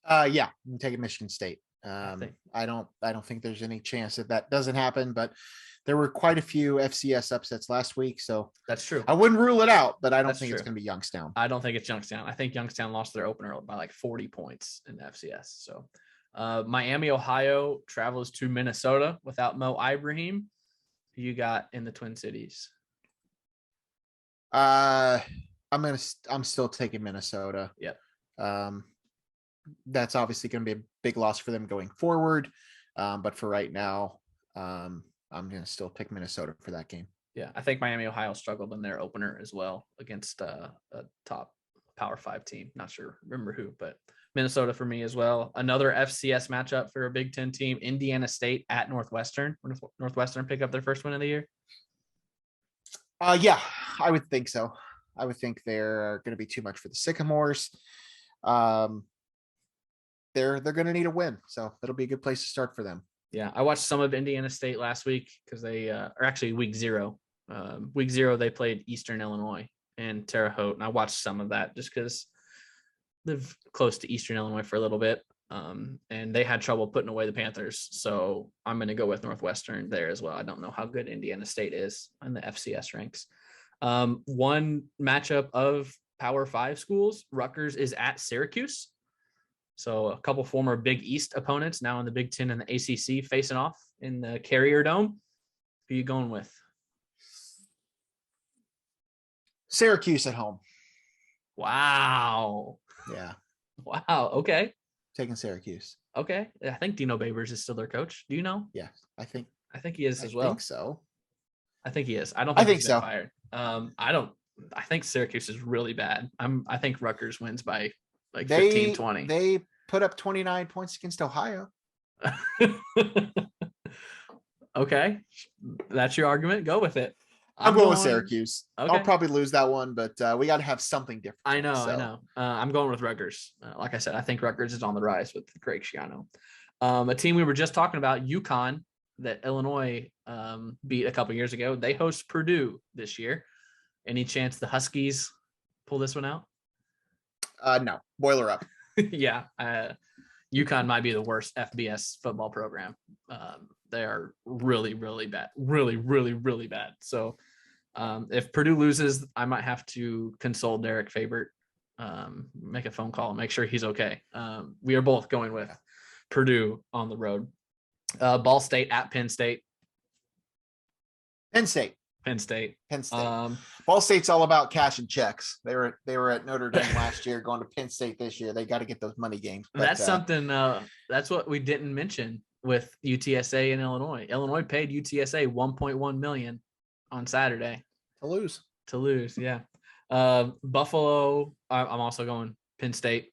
Yeah, I'm taking Michigan State. I don't think there's any chance that doesn't happen, but there were quite a few FCS upsets last week. So that's true. I wouldn't rule it out, but I don't think it's going to be Youngstown. I don't think it's Youngstown. I think Youngstown lost their opener by like 40 points in the FCS. So Miami, Ohio travels to Minnesota without Mo Ibrahim. Who you got in the Twin Cities? I'm still taking Minnesota. Yep. That's obviously going to be a big loss for them going forward. But for right now, I'm going to still pick Minnesota for that game. Yeah, I think Miami, Ohio struggled in their opener as well against a top Power 5 team. Not sure, remember who, but Minnesota for me as well. Another FCS matchup for a Big Ten team, Indiana State at Northwestern. Northwestern pick up their first win of the year? Yeah, I would think so. I would think they're going to be too much for the Sycamores. They're going to need a win, so it'll be a good place to start for them. Yeah, I watched some of Indiana State last week because they are actually week 0. Week 0 they played Eastern Illinois and Terre Haute, and I watched some of that just because live close to Eastern Illinois for a little bit, and they had trouble putting away the Panthers. So I'm going to go with Northwestern there as well. I don't know how good Indiana State is in the FCS ranks. One matchup of Power 5 schools, Rutgers is at Syracuse. So a couple former Big East opponents now in the Big Ten and the ACC facing off in the Carrier Dome. Who are you going with? Syracuse at home. Wow. Yeah. Wow. Okay. Taking Syracuse. Okay. I think Dino Babers is still their coach. Do you know? Yeah, I think he is as well. I think so. I think he is. I don't think he's so. Fired. I think Syracuse is really bad. I think Rutgers wins by like 15-20. They put up 29 points against Ohio. Okay. That's your argument. Go with it. I'm going with Syracuse. Okay. I'll probably lose that one, but we got to have something different. I know. I'm going with Rutgers. Like I said, I think Rutgers is on the rise with Greg Schiano. A team we were just talking about, UConn, that Illinois beat a couple years ago. They host Purdue this year. Any chance the Huskies pull this one out? No. Boiler up. Yeah. UConn might be the worst FBS football program. They are really, really bad. Really, really, really bad. So if Purdue loses, I might have to console Derek Favert, make a phone call and make sure he's okay. We are both going with Purdue on the road. Ball State at Penn State. Penn State. Ball State's all about cash and checks. They were at Notre Dame last year, going to Penn State this year. They got to get those money games. But, that's something. That's what we didn't mention with UTSA and Illinois. Illinois paid UTSA $1.1 million on Saturday to lose. Yeah. Buffalo. I'm also going Penn State.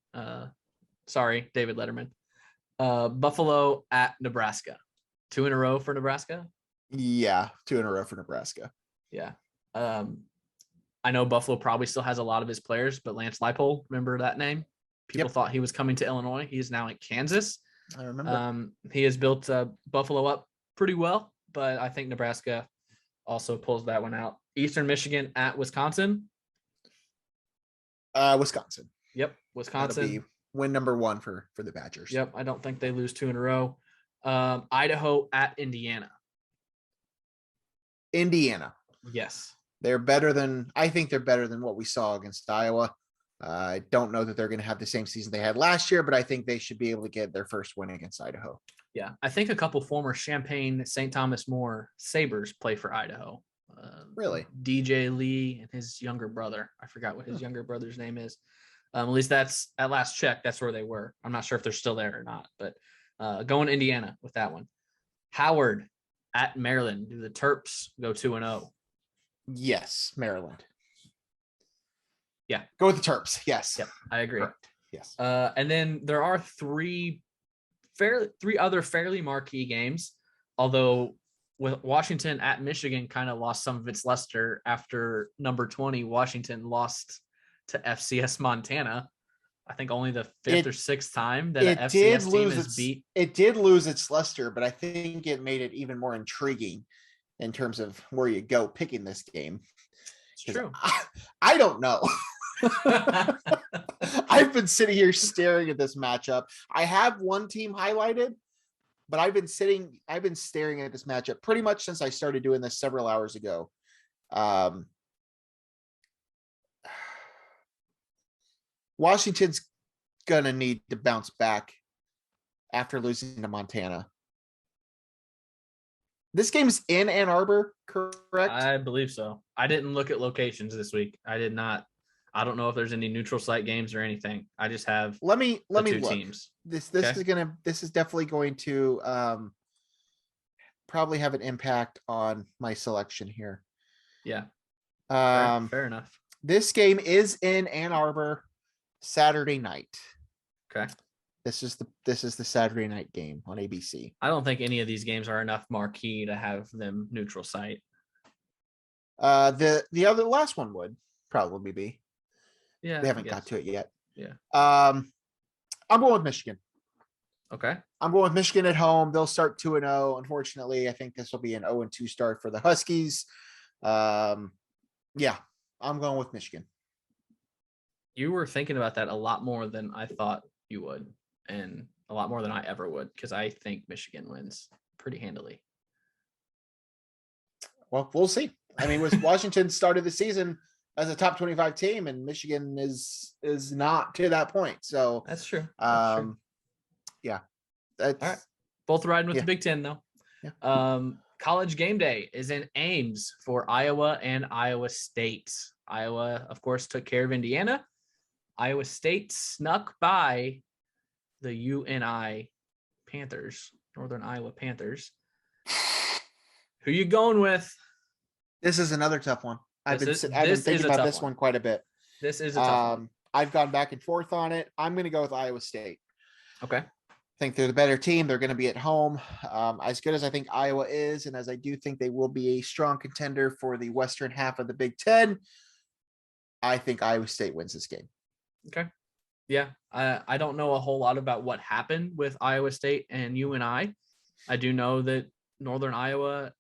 Sorry, David Letterman. Buffalo at Nebraska. 2 in a row for Nebraska. Yeah, 2 in a row for Nebraska. Yeah. I know Buffalo probably still has a lot of his players, but Lance Leipold, remember that name? People thought he was coming to Illinois. He is now in Kansas. I remember. He has built Buffalo up pretty well, but I think Nebraska also pulls that one out. Eastern Michigan at Wisconsin. Wisconsin. Yep, Wisconsin. That'll be win number 1 for the Badgers. Yep, I don't think they lose 2 in a row. Idaho at Indiana. Indiana. Yes. I think they're better than what we saw against Iowa. I don't know that they're going to have the same season they had last year, but I think they should be able to get their first win against Idaho. Yeah, I think a couple former Champaign St. Thomas More Sabres play for Idaho. Really? DJ Lee and his younger brother. I forgot what his younger brother's name is. At least that's at last check. That's where they were. I'm not sure if they're still there or not, but going to Indiana with that one. Howard at Maryland. Do the Terps go 2-0? Yes, Maryland. Yeah. Go with the Terps. Yes. Yep, I agree. Correct. Yes. And then there are three other fairly marquee games, although with Washington at Michigan kind of lost some of its luster after number 20 Washington lost to FCS Montana. I think only the fifth or sixth time that an FCS team is beat. It did lose its luster, but I think it made it even more intriguing in terms of where you go picking this game. It's true. I don't know. I've been sitting here staring at this matchup. I have one team highlighted, but I've been staring at this matchup pretty much since I started doing this several hours ago. Washington's gonna need to bounce back after losing to Montana. This game's in Ann Arbor, correct? I believe so. I didn't look at locations this week. I did not. I don't know if there's any neutral site games or anything. I just have let me two look. teams. This is definitely going to probably have an impact on my selection here. Yeah. Fair enough. This game is in Ann Arbor Saturday night. Okay. This is the Saturday night game on ABC. I don't think any of these games are enough marquee to have them neutral site. The last one would probably be. Yeah. They haven't got to it yet. Yeah. I'm going with Michigan. Okay. I'm going with Michigan at home. They'll start 2-0. Unfortunately, I think this will be an 0-2 start for the Huskies. Yeah, I'm going with Michigan. You were thinking about that a lot more than I thought you would, and a lot more than I ever would, because I think Michigan wins pretty handily. Well, we'll see. I mean, Washington started the season as a top 25 team, and Michigan is not to that point. So that's true. Yeah. That's all right. Both riding with the Big Ten though. Yeah. College game day is in Ames for Iowa and Iowa State. Iowa, of course, took care of Indiana. Iowa State snuck by the UNI Panthers, Northern Iowa Panthers. Who you going with? This is another tough one. I've been thinking about this one quite a bit. This is a tough one. I've gone back and forth on it. I'm going to go with Iowa State. Okay. I think they're the better team. They're going to be at home. As good as I think Iowa is, and as I do think they will be a strong contender for the western half of the Big Ten, I think Iowa State wins this game. Okay. Yeah. I don't know a whole lot about what happened with Iowa State and UNI. I do know that Northern Iowa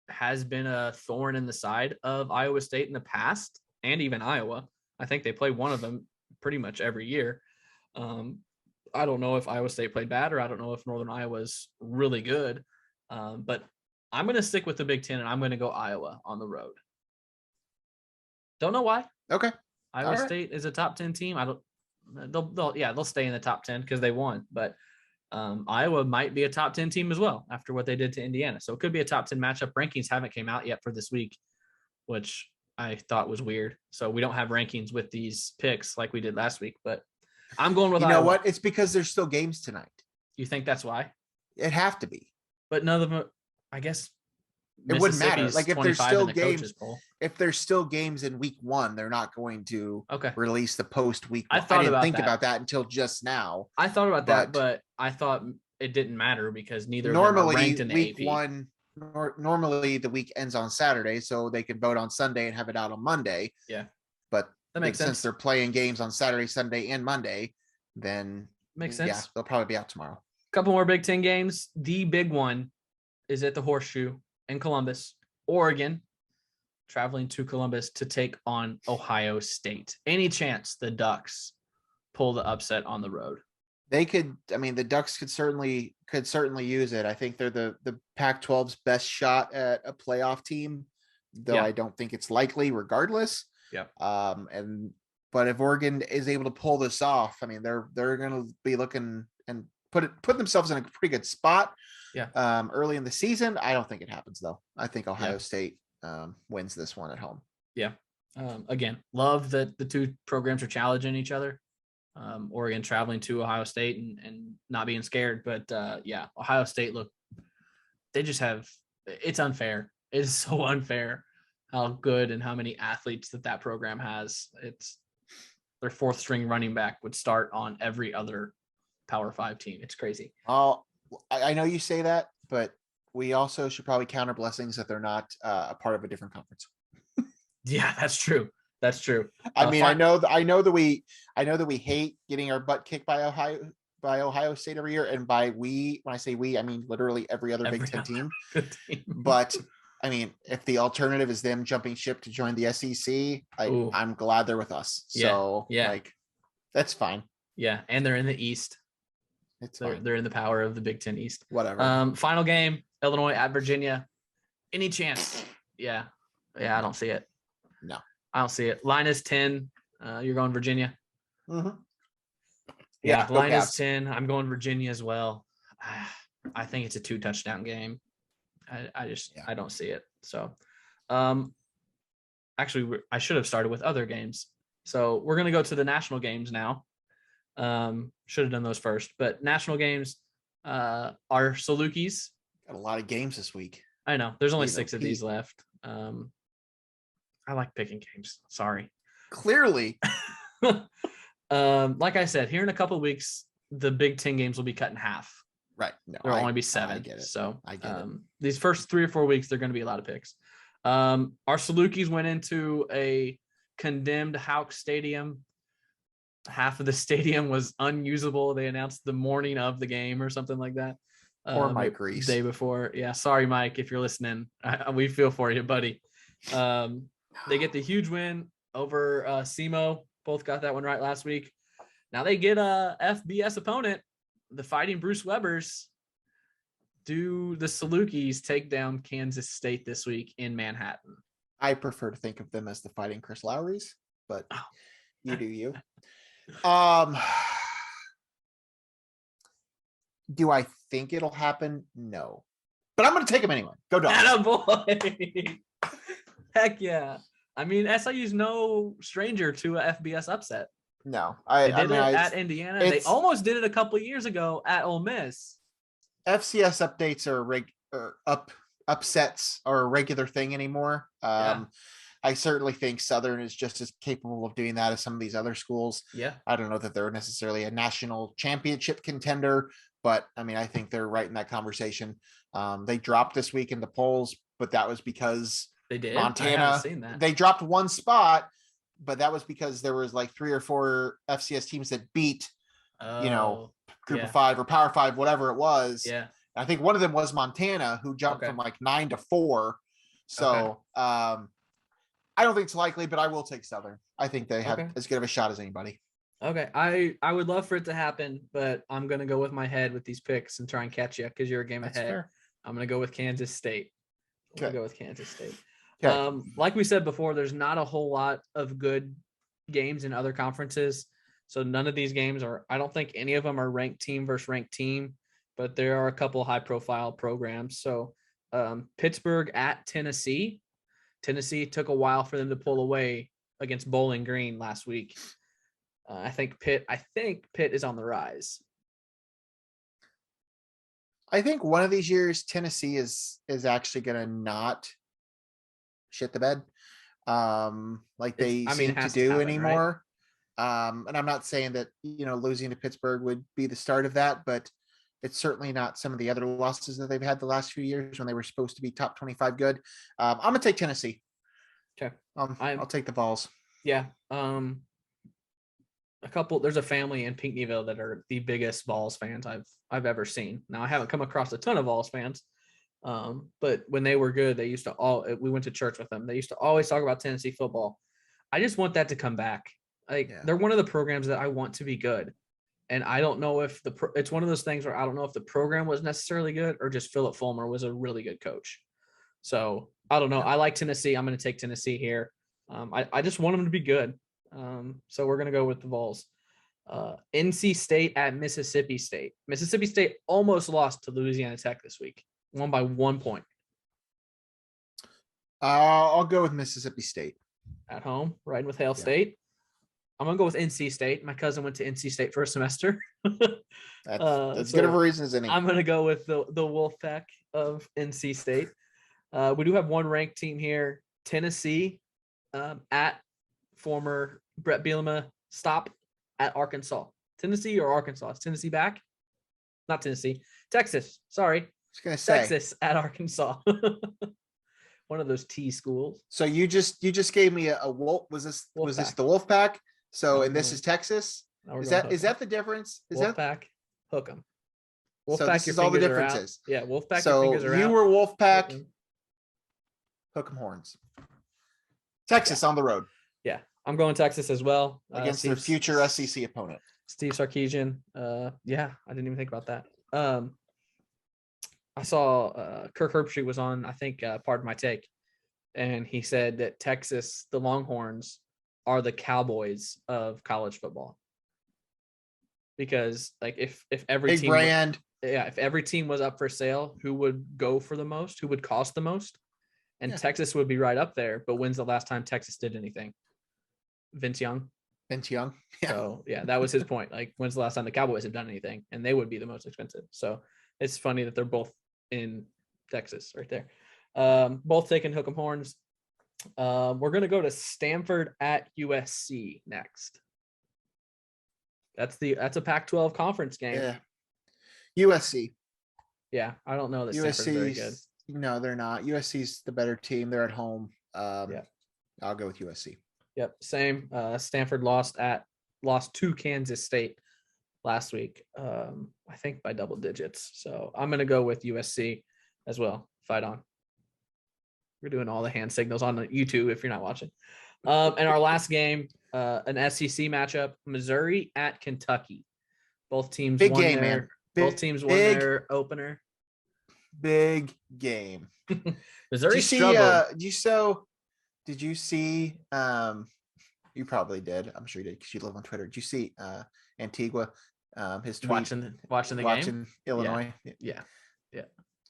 has been a thorn in the side of Iowa State in the past, and even Iowa. I think they play one of them pretty much every year. I don't know if Iowa State played bad, or I don't know if Northern Iowa is really good. But I'm going to stick with the Big Ten, and I'm going to go Iowa on the road. Don't know why. Okay. Iowa State is a top 10 team. They'll stay in the top 10 because they won, but Iowa might be a top 10 team as well after what they did to Indiana. So it could be a top 10 matchup. Rankings haven't came out yet for this week, which I thought was weird. So we don't have rankings with these picks like we did last week, but I'm going with Iowa. You know what? It's because there's still games tonight. You think that's why? It'd have to be. But none of them, I guess. It wouldn't matter. Like if there's still games in week one, they're not going to release the post week. I didn't think about that until just now. I thought about that, but I thought it didn't matter because neither of them are ranked in the week AP. One. Normally the week ends on Saturday, so they can vote on Sunday and have it out on Monday. Yeah, but that makes sense. Since they're playing games on Saturday, Sunday, and Monday, then makes sense. Yeah, they'll probably be out tomorrow. Couple more Big Ten games. The big one is at the Horseshoe in Columbus, Oregon, traveling to Columbus to take on Ohio State. Any chance the Ducks pull the upset on the road? They could. I mean, the Ducks could certainly use it. I think they're the Pac-12's best shot at a playoff team though I don't think it's likely regardless. Yeah. But if Oregon is able to pull this off, I mean, they're going to be looking and put themselves in a pretty good spot. Yeah. Early in the season. I don't think it happens though. I think Ohio State wins this one at home. Yeah. Again, love that the two programs are challenging each other. Oregon traveling to Ohio State and not being scared. But Ohio State, look, they just have, it's unfair. It is so unfair how good and how many athletes that program has. It's their fourth string running back would start on every other Power 5 team. It's crazy. I know you say that, but we also should probably count our blessings that they're not a part of a different conference. Yeah, that's true. That's true. I mean, I know that we hate getting our butt kicked by Ohio State every year. And by when I say we, I mean literally every other Big Ten team. But I mean, if the alternative is them jumping ship to join the SEC, I'm glad they're with us. So like, that's fine. Yeah. And they're in the East. They're in the power of the Big Ten East. Whatever. Final game, Illinois at Virginia. Any chance? Yeah. I don't see it. No, I don't see it. Line is 10. You're going Virginia. Mm-hmm. Yeah, line is 10. I'm going Virginia as well. I think it's a 2-touchdown game. I don't see it. So, actually, I should have started with other games. So we're going to go to the national games now. Should have done those first, but national games are Salukis. Got a lot of games this week. I know there's only 6 of these left. I like picking games. Sorry. Clearly. Like I said, here in a couple of weeks, the Big Ten games will be cut in half. Right. No, there'll only be 7. I get it. So I get it. These first 3 or 4 weeks, they're going to be a lot of picks. Our Salukis went into a condemned Houck Stadium. Half of the stadium was unusable. They announced the morning of the game or something like that. Or Mike Reese. Day before. Yeah. Sorry, Mike, if you're listening. We feel for you, buddy. They get the huge win over SEMO. Both got that one right last week. Now they get a FBS opponent, the Fighting Bruce Webbers. Do the Salukis take down Kansas State this week in Manhattan? I prefer to think of them as the Fighting Chris Lowrys, but you do you. Do I think it'll happen? No. But I'm going to take them anyway. Go Dogs. Attaboy. Heck yeah. I mean, SIU's no stranger to a FBS upset. No. They did it at Indiana. They almost did it a couple of years ago at Ole Miss. FCS updates are upsets are a regular thing anymore. I certainly think Southern is just as capable of doing that as some of these other schools. Yeah. I don't know that they're necessarily a national championship contender, but I mean, I think they're right in that conversation. They dropped this week in the polls, but that was because they did. Montana, they dropped one spot, but that was because there was like 3 or 4 FCS teams that beat, Group of 5 or Power 5, whatever it was. Yeah. I think one of them was Montana, who jumped from like 9 to 4. So, I don't think it's likely, but I will take Southern. I think they have as good of a shot as anybody. Okay. I would love for it to happen, but I'm going to go with my head with these picks and try and catch you because you're a game ahead. Fair. I'm going to go with Kansas State. Okay. Like we said before, there's not a whole lot of good games in other conferences. So none of these games I don't think any of them are ranked team versus ranked team, but there are a couple high profile programs. So Pittsburgh at Tennessee. Tennessee took a while for them to pull away against Bowling Green last week. I think Pitt is on the rise. I think one of these years Tennessee is actually going to not shit the bed like they seem to do anymore. Right? And I'm not saying that, losing to Pittsburgh would be the start of that, but it's certainly not some of the other losses that they've had the last few years when they were supposed to be top 25 good. I'm going to take Tennessee. Okay. I'll take the Vols. Yeah. There's a family in Pinckneyville that are the biggest Vols fans I've ever seen. Now I haven't come across a ton of Vols fans. But when they were good, we went to church with them. They used to always talk about Tennessee football. I just want that to come back. They're one of the programs that I want to be good. And I don't know if it's one of those things where I don't know if the program was necessarily good or just Philip Fulmer was a really good coach. So I don't know. I like Tennessee. I'm going to take Tennessee here. I just want them to be good. So we're going to go with the Vols. NC State at Mississippi State. Mississippi State almost lost to Louisiana Tech this week. Won by 1 point. I'll go with Mississippi State. At home, riding with Hail State. I'm going to go with NC State. My cousin went to NC State for a semester. That's good of a reason as any. I'm going to go with the Wolfpack of NC State. We do have one ranked team here. Tennessee at former Bret Bielema stop at Arkansas. Tennessee or Arkansas? Is Tennessee back? Not Tennessee. Texas. Sorry. I was gonna say Texas at Arkansas. One of those T schools. So you just gave me a wolf. Was this the Wolfpack? So and this is Texas. Is that the difference? Is Wolfpack? that Hook 'em. Wolfpack? So this is all the differences. Yeah, Wolfpack. So your fingers are you out. were Wolfpack. Hook 'em horns. Texas on the road. Yeah, I'm going Texas as well against their future SEC opponent, Steve Sarkisian. Yeah, I didn't even think about that. I saw Kirk Herbstreit was on, I think, Pardon My Take, and he said that Texas, the Longhorns, are the Cowboys of college football. Because like if every big team brand, if every team was up for sale, who would go for the most? Who would cost the most? And Texas would be right up there. But when's the last time Texas did anything? Vince Young. Yeah. So yeah, that was his point. Like, when's the last time the Cowboys have done anything? And they would be the most expensive. So it's funny that they're both in Texas right there. Both taking Hook 'em horns. We're gonna go to Stanford at USC next. That's a Pac-12 conference game. Yeah. USC. Yeah, I don't know that Stanford's very good. No, they're not. USC's the better team. They're at home. Yeah. I'll go with USC. Yep, same. Stanford lost to Kansas State last week. I think by double digits. So I'm gonna go with USC as well. Fight on. We're doing all the hand signals on YouTube if you're not watching. And our last game, an SEC matchup: Missouri at Kentucky. Both teams big won game, man. Both teams won their opener. Big game. Missouri struggled. Did you see? You probably did. I'm sure you did because you live on Twitter. Did you see Antigua? His tweet watching the game. Illinois. Yeah.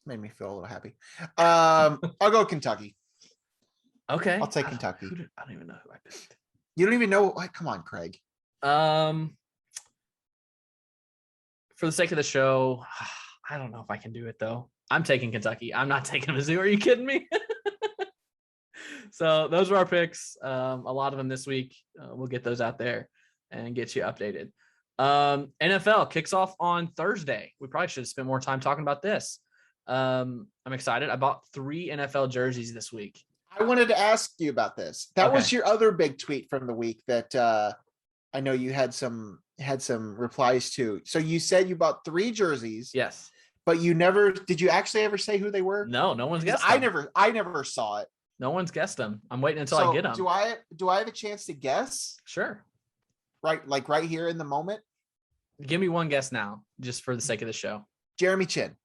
Made me feel a little happy. I'll go Kentucky. Okay. I'll take Kentucky. I don't even know who I picked. You don't even know. Come on, Craig. For the sake of the show, I don't know if I can do it though. I'm taking Kentucky. I'm not taking Mizzou. Are you kidding me? So those are our picks. A lot of them this week. We'll get those out there and get you updated. NFL kicks off on Thursday. We probably should have spent more time talking about this. I'm excited. I bought 3 NFL jerseys this week. I wanted to ask you about this. That was your other big tweet from the week that I know you had some replies to. So you said you bought 3 jerseys. Yes. But did you actually ever say who they were? No one's guessed them. I never saw it. No one's guessed them. I'm waiting until I get them. Do I have a chance to guess? Sure. Right here in the moment. Give me one guess now, just for the sake of the show. Jeremy Chin.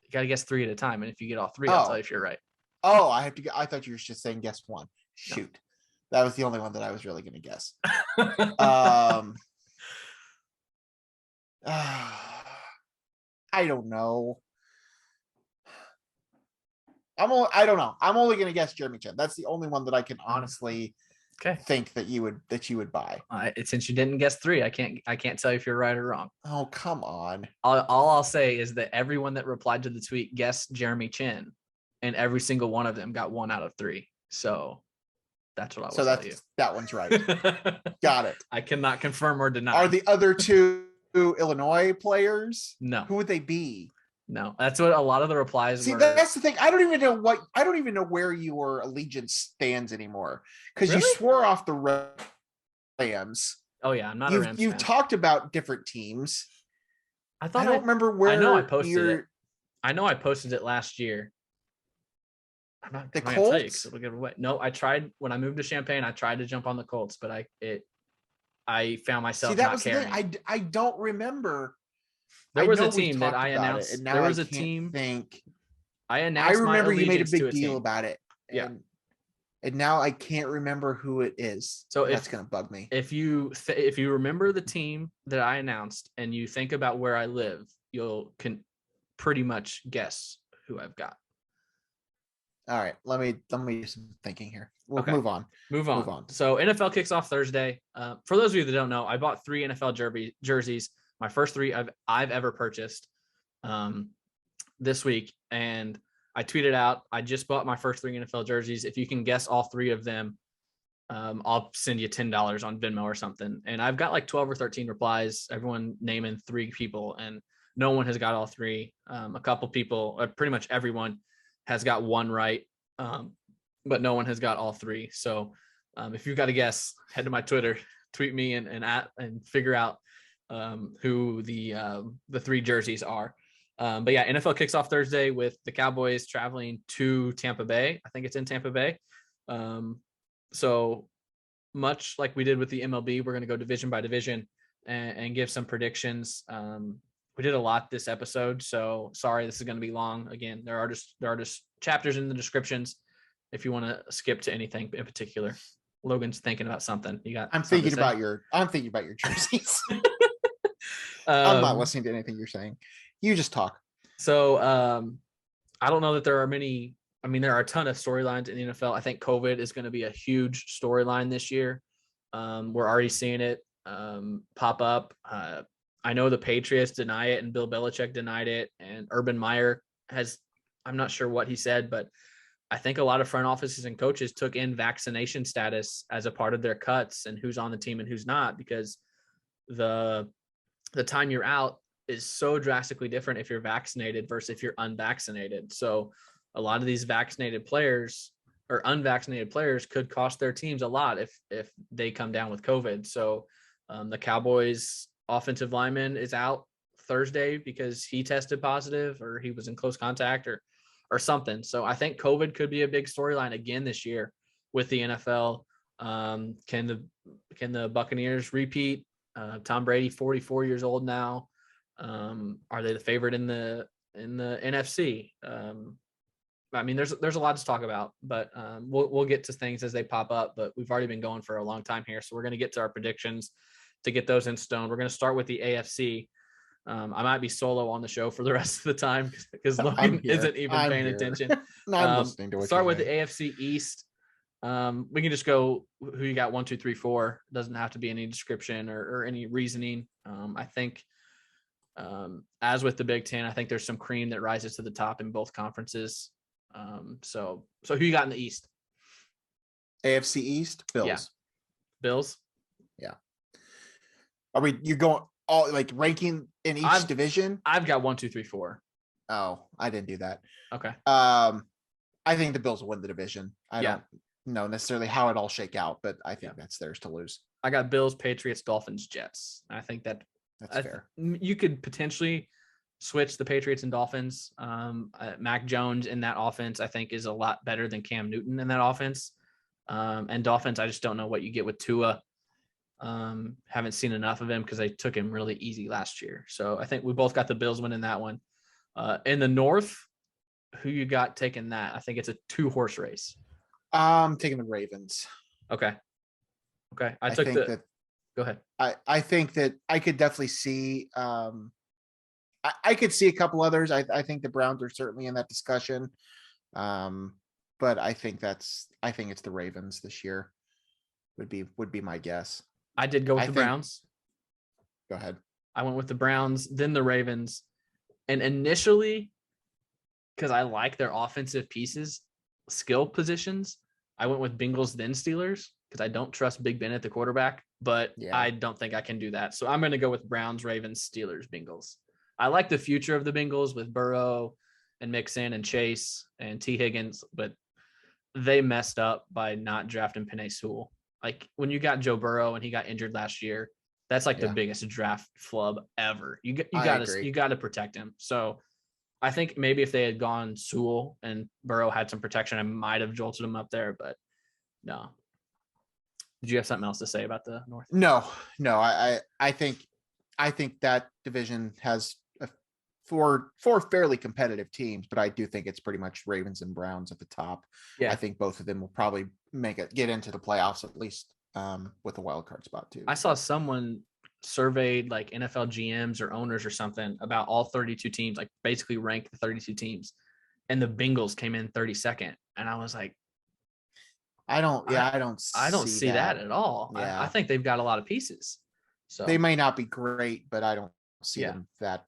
You got to guess 3 at a time, and if you get all 3, I'll tell you if you're right. Oh, I have to. I thought you were just saying guess 1. Shoot, no. That was the only one that I was really going to guess. I don't know. I don't know. I'm only going to guess Jeremy Chin. That's the only one that I can honestly think that you would buy. Since you didn't guess 3, I can't tell you if you're right or wrong. Oh, come on. All I'll say is that everyone that replied to the tweet guessed Jeremy Chin, and every single one of them got 1 out of 3. So that's what I will tell you. That one's right. Got it. I cannot confirm or deny. Are the other 2 Illinois players? No. Who would they be? No, that's what a lot of the replies were. That's the thing. I don't even know where your allegiance stands anymore because you swore off the Rams. Oh yeah, I'm not a Rams fan. You've talked about different teams. I don't remember where. I know I posted it. I know I posted it last year. I'm not the Colts. Colts? Tell you 'cause it'll give it away. No, I tried when I moved to Champaign. I tried to jump on the Colts, but I found myself not caring. The thing. I don't remember. There was a team that I announced. There was a team. I I announced my remember you made a allegiance to big a deal team. about it. Yeah. And now I can't remember who it is. So That's going to bug me. If you remember the team that I announced and you think about where I live, you can pretty much guess who I've got. All right. Let me do some thinking here. We'll Okay. move on. Move on. So NFL kicks off Thursday. For those of you that don't know, I bought 3 NFL jerseys. My first 3 I've ever purchased this week. And I tweeted out, I just bought my first 3 NFL jerseys. If you can guess all 3 of them, I'll send you $10 on Venmo or something. And I've got like 12 or 13 replies, everyone naming 3 people, and no one has got all 3. A couple people, pretty much everyone has got 1 right. But no one has got all 3. So if you've got a guess, head to my Twitter, tweet me and figure out who the 3 jerseys are. But yeah, NFL kicks off Thursday with the Cowboys traveling to Tampa Bay. I think it's in Tampa Bay. So much like we did with the MLB, we're going to go division by division and give some predictions. We did a lot this episode, so sorry, this is going to be long. Again, there are just chapters in the descriptions if you want to skip to anything in particular. Logan's thinking about something. I'm thinking about your jerseys. I'm not listening to anything you're saying. You just talk. So I don't know that there are many. I mean, there are a ton of storylines in the NFL. I think COVID is going to be a huge storyline this year. We're already seeing it pop up. I know the Patriots deny it, and Bill Belichick denied it, and Urban Meyer I'm not sure what he said, but I think a lot of front offices and coaches took in vaccination status as a part of their cuts and who's on the team and who's not, because the time you're out is so drastically different if you're vaccinated versus if you're unvaccinated. So a lot of these vaccinated players or unvaccinated players could cost their teams a lot if they come down with COVID. So the Cowboys offensive lineman is out Thursday because he tested positive or he was in close contact or something. So I think COVID could be a big storyline again this year with the NFL. Can the Buccaneers repeat? Tom Brady, 44 years old now. Are they the favorite in the NFC? I mean, there's a lot to talk about, but we'll get to things as they pop up. But we've already been going for a long time here, so we're going to get to our predictions to get those in stone. We're going to start with the AFC. I might be solo on the show for the rest of the time because Logan isn't even paying attention. No, I'm listening to what start you're with saying. the AFC East. We can just go who you got 1, 2, 3, 4. Doesn't have to be any description or any reasoning. I think as with the Big Ten, I think there's some cream that rises to the top in both conferences. So who you got in the East? AFC East, Bills. Yeah. Bills. Yeah. You're going all like ranking in each division? I've got 1, 2, 3, 4. Oh, I didn't do that. Okay. I think the Bills will win the division. I don't know necessarily how it all shake out, but I think that's theirs to lose. I got Bills, Patriots, Dolphins, Jets. I think that's fair. You could potentially switch the Patriots and Dolphins. Mac Jones in that offense, I think, is a lot better than Cam Newton in that offense. And Dolphins, I just don't know what you get with Tua. Haven't seen enough of him because they took him really easy last year. So I think we both got the Bills winning that one. In the North, who you got taking that? I think it's a 2-horse race. I'm taking the Ravens. Okay. Go ahead. I think that I could definitely see I could see a couple others. I think the Browns are certainly in that discussion. But I think it's the Ravens this year would be my guess. I did go with the Browns. Go ahead. I went with the Browns, then the Ravens. And initially, because I like their offensive pieces, skill positions, I went with Bengals, then Steelers, because I don't trust Big Ben at the quarterback, but I don't think I can do that. So I'm going to go with Browns, Ravens, Steelers, Bengals. I like the future of the Bengals with Burrow and Mixon and Chase and T. Higgins, but they messed up by not drafting Penei Sewell. Like when you got Joe Burrow and he got injured last year, that's like the biggest draft flub ever. You got to protect him. So I think maybe if they had gone Sewell and Burrow had some protection, I might have jolted him up there, but no. Did you have something else to say about the North? No. I think that division has four fairly competitive teams, but I do think it's pretty much Ravens and Browns at the top. Yeah. I think both of them will probably get into the playoffs at least, with a wild card spot too. I saw someone surveyed like NFL GMs or owners or something about all 32 teams, like basically ranked the 32 teams, and the Bengals came in 32nd, and I was like, I don't see that at all. Yeah. I think they've got a lot of pieces. So They may not be great, but I don't see Yeah. them that.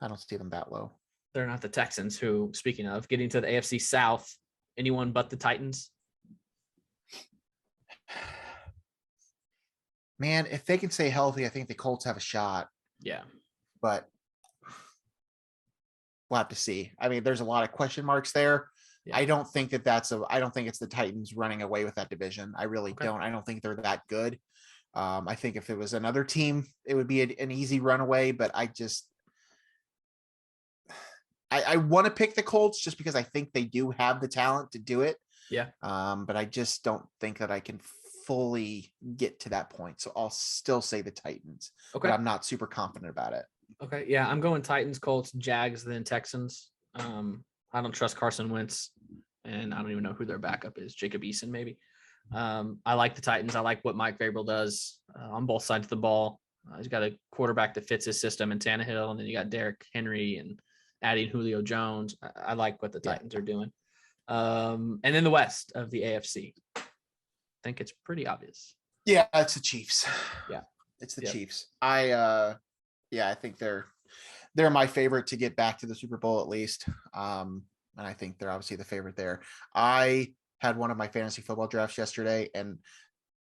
I don't see them that low. they're not the Texans, who, speaking of getting to the AFC South, anyone but the Titans. Man, if they can stay healthy, I think the Colts have a shot, Yeah. but we'll have to see. I mean, there's a lot of question marks there. Yeah. I don't think I don't think it's the Titans running away with that division. I really Okay. don't. I don't think they're that good. I think if it was another team, it would be an easy runaway, but I want to pick the Colts just because I think they do have the talent to do it. Yeah. But I just don't think that I can fully get to that point. So I'll still say the Titans, Okay. but I'm not super confident about it. Okay. Yeah. I'm going Titans, Colts, Jags, then Texans. I don't trust Carson Wentz, and I don't even know who their backup is. Jacob Eason, maybe. I like the Titans. I like what Mike Vrabel does on both sides of the ball. He's got a quarterback that fits his system in Tannehill, and then you got Derrick Henry and adding Julio Jones. I like what the Titans are doing. And then the West of the AFC. I think it's pretty obvious. Yeah, it's the Chiefs. Yeah. It's the Chiefs. I think they're my favorite to get back to the Super Bowl at least. And I think they're obviously the favorite there. I had one of my fantasy football drafts yesterday, and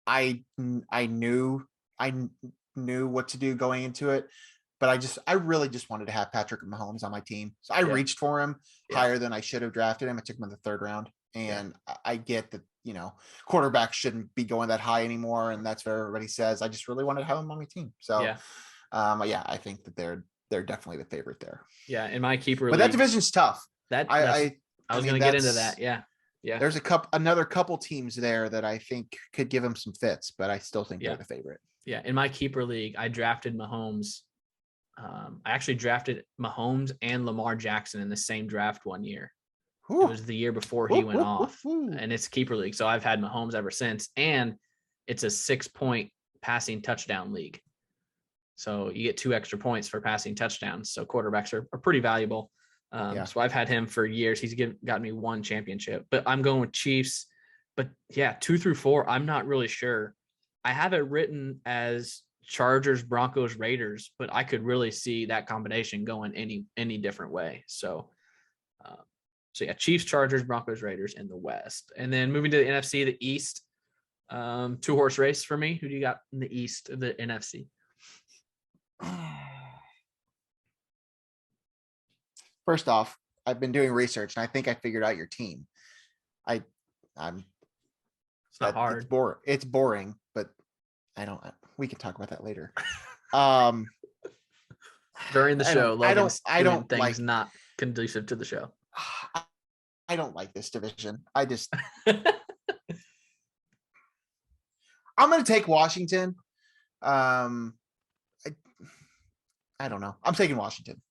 I knew what to do going into it, but I really just wanted to have Patrick Mahomes on my team. So I reached for him higher than I should have drafted him. I took him in the third round, and I get that, quarterbacks shouldn't be going that high anymore. And that's what everybody says. I just really wanted to have him on my team. So I think that they're definitely the favorite there. Yeah. In my keeper but league, that division's tough. I was going to get into that. Yeah. Yeah. There's another couple teams there that I think could give them some fits, but I still think they're the favorite. Yeah. In my keeper league, I drafted Mahomes. I actually drafted Mahomes and Lamar Jackson in the same draft one year. It was the year before he went off, and it's keeper league. So I've had Mahomes ever since, and it's a 6-point passing touchdown league. So you get 2 extra points for passing touchdowns. So quarterbacks are pretty valuable. So I've had him for years. He's got me 1 championship, but I'm going with Chiefs. But 2 through 4, I'm not really sure. I have it written as Chargers, Broncos, Raiders, but I could really see that combination going any different way. So Chiefs, Chargers, Broncos, Raiders in the West. And then moving to the NFC, the East, 2-horse race for me. Who do you got in the East of the NFC? First off, I've been doing research, and I think I figured out your team. It's not hard. It's boring, but we can talk about that later. During the show, Logan's I don't things like not conducive to the show. I don't like this division. I'm going to take Washington. I don't know. I'm taking Washington.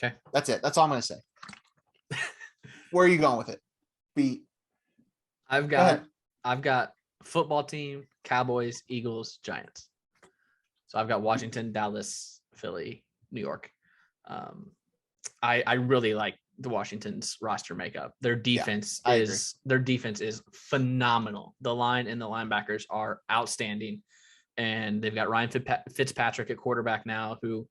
Okay. That's it. That's all I'm going to say. Where are you going with it? I've got football team, Cowboys, Eagles, Giants. So I've got Washington, Dallas, Philly, New York. I really like the Washington's roster makeup. Their defense is phenomenal. The line and the linebackers are outstanding, and they've got Ryan Fitzpatrick at quarterback now, who,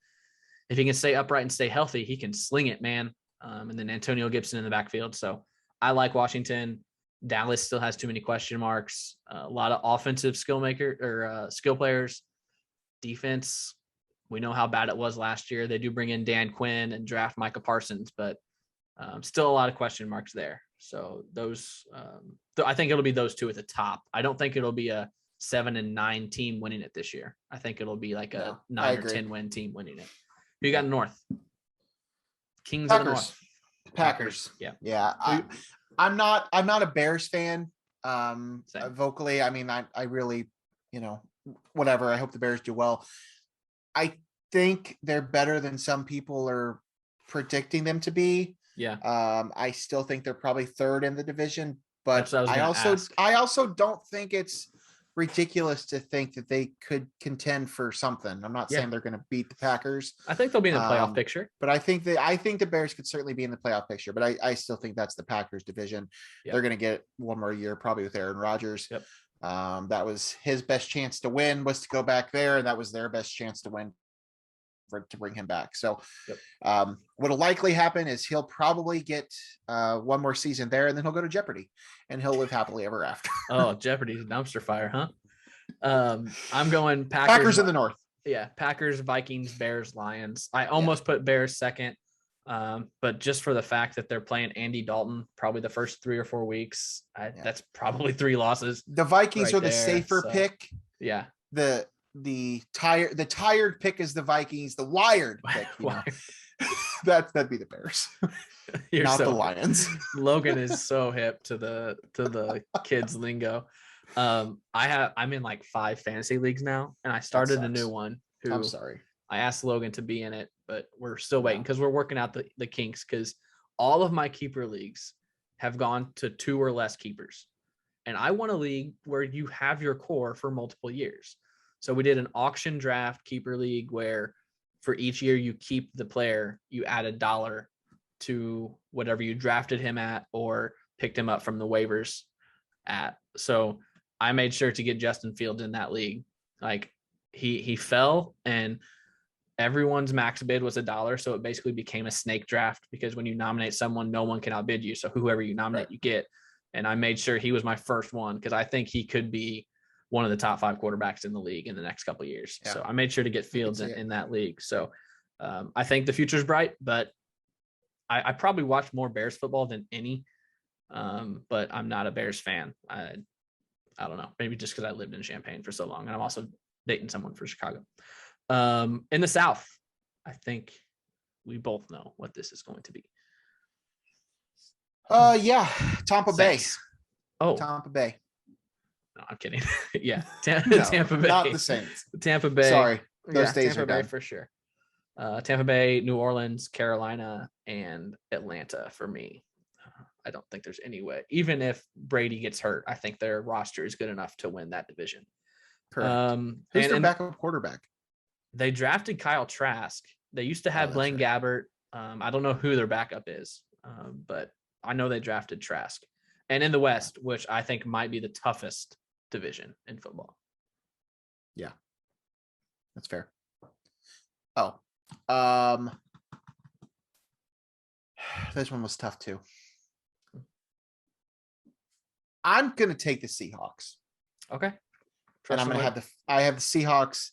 if he can stay upright and stay healthy, he can sling it, man. And then Antonio Gibson in the backfield. So I like Washington. Dallas still has too many question marks. A lot of offensive skill players. Defense, we know how bad it was last year. They do bring in Dan Quinn and draft Micah Parsons, but still a lot of question marks there. So those, I think it'll be those 2 at the top. I don't think it'll be a 7-9 team winning it this year. I think it'll be like a 9 or 10 win team winning it. Who you got in North? Kings of the North. Packers. Yeah. I'm not a Bears fan. Vocally, I mean, I really, whatever. I hope the Bears do well. I think they're better than some people are predicting them to be. Yeah. I still think they're probably third in the division, That's but what I was gonna ask. I also don't think it's ridiculous to think that they could contend for something. I'm not Yeah. saying they're going to beat the Packers, I think they'll be in the playoff picture. but I think the Bears could certainly be in the playoff picture. But I still think that's the Packers division. Yep. They're going to get one more year, probably with Aaron Rodgers. Yep. That was his best chance to win, was to go back there, and that was their best chance to win to bring him back. So what'll likely happen is he'll probably get one more season there, and then he'll go to Jeopardy and he'll live happily ever after. Oh, Jeopardy's dumpster fire, huh? I'm going Packers in the North. Yeah, Packers, Vikings, Bears, Lions. I almost put Bears second, but just for the fact that they're playing Andy Dalton probably the first 3 or 4 weeks, that's probably 3 losses. The Vikings right are the there, safer so, pick. Yeah. The tired pick is the Vikings. The wired pick, that'd be the Bears. Not the Lions. Logan is so hip to the kids lingo. I'm in like 5 fantasy leagues now, and I started a new one. I'm sorry. I asked Logan to be in it, but we're still waiting because we're working out the kinks, because all of my keeper leagues have gone to 2 or less keepers. And I want a league where you have your core for multiple years. So we did an auction draft keeper league where for each year you keep the player, you add $1 to whatever you drafted him at or picked him up from the waivers at. So I made sure to get Justin Fields in that league. Like he fell, and everyone's max bid was $1. So it basically became a snake draft, because when you nominate someone, no one can outbid you. So whoever you nominate, you get. And I made sure he was my first one, because I think he could be one of the top 5 quarterbacks in the league in the next couple of years. Yeah. So I made sure to get Fields in that league. So I think the future's bright, but I probably watch more Bears football than any. But I'm not a Bears fan. I don't know, maybe just because I lived in Champaign for so long, and I'm also dating someone for Chicago. In the South, I think we both know what this is going to be. Tampa Bay. Oh, Tampa Bay. No, I'm kidding. Yeah, Tampa Bay. Not the Saints. Tampa Bay. Sorry, those days Tampa are Bay done. for sure. Tampa Bay, New Orleans, Carolina, and Atlanta for me. I don't think there's any way. Even if Brady gets hurt, I think their roster is good enough to win that division. Correct. Who's their backup quarterback? They drafted Kyle Trask. They used to have Blaine Gabbert. I don't know who their backup is, but I know they drafted Trask. And in the West, which I think might be the toughest division in football. Yeah, that's fair. Oh, this one was tough too. I'm going to take the Seahawks. Okay. And I'm going to have I have the Seahawks.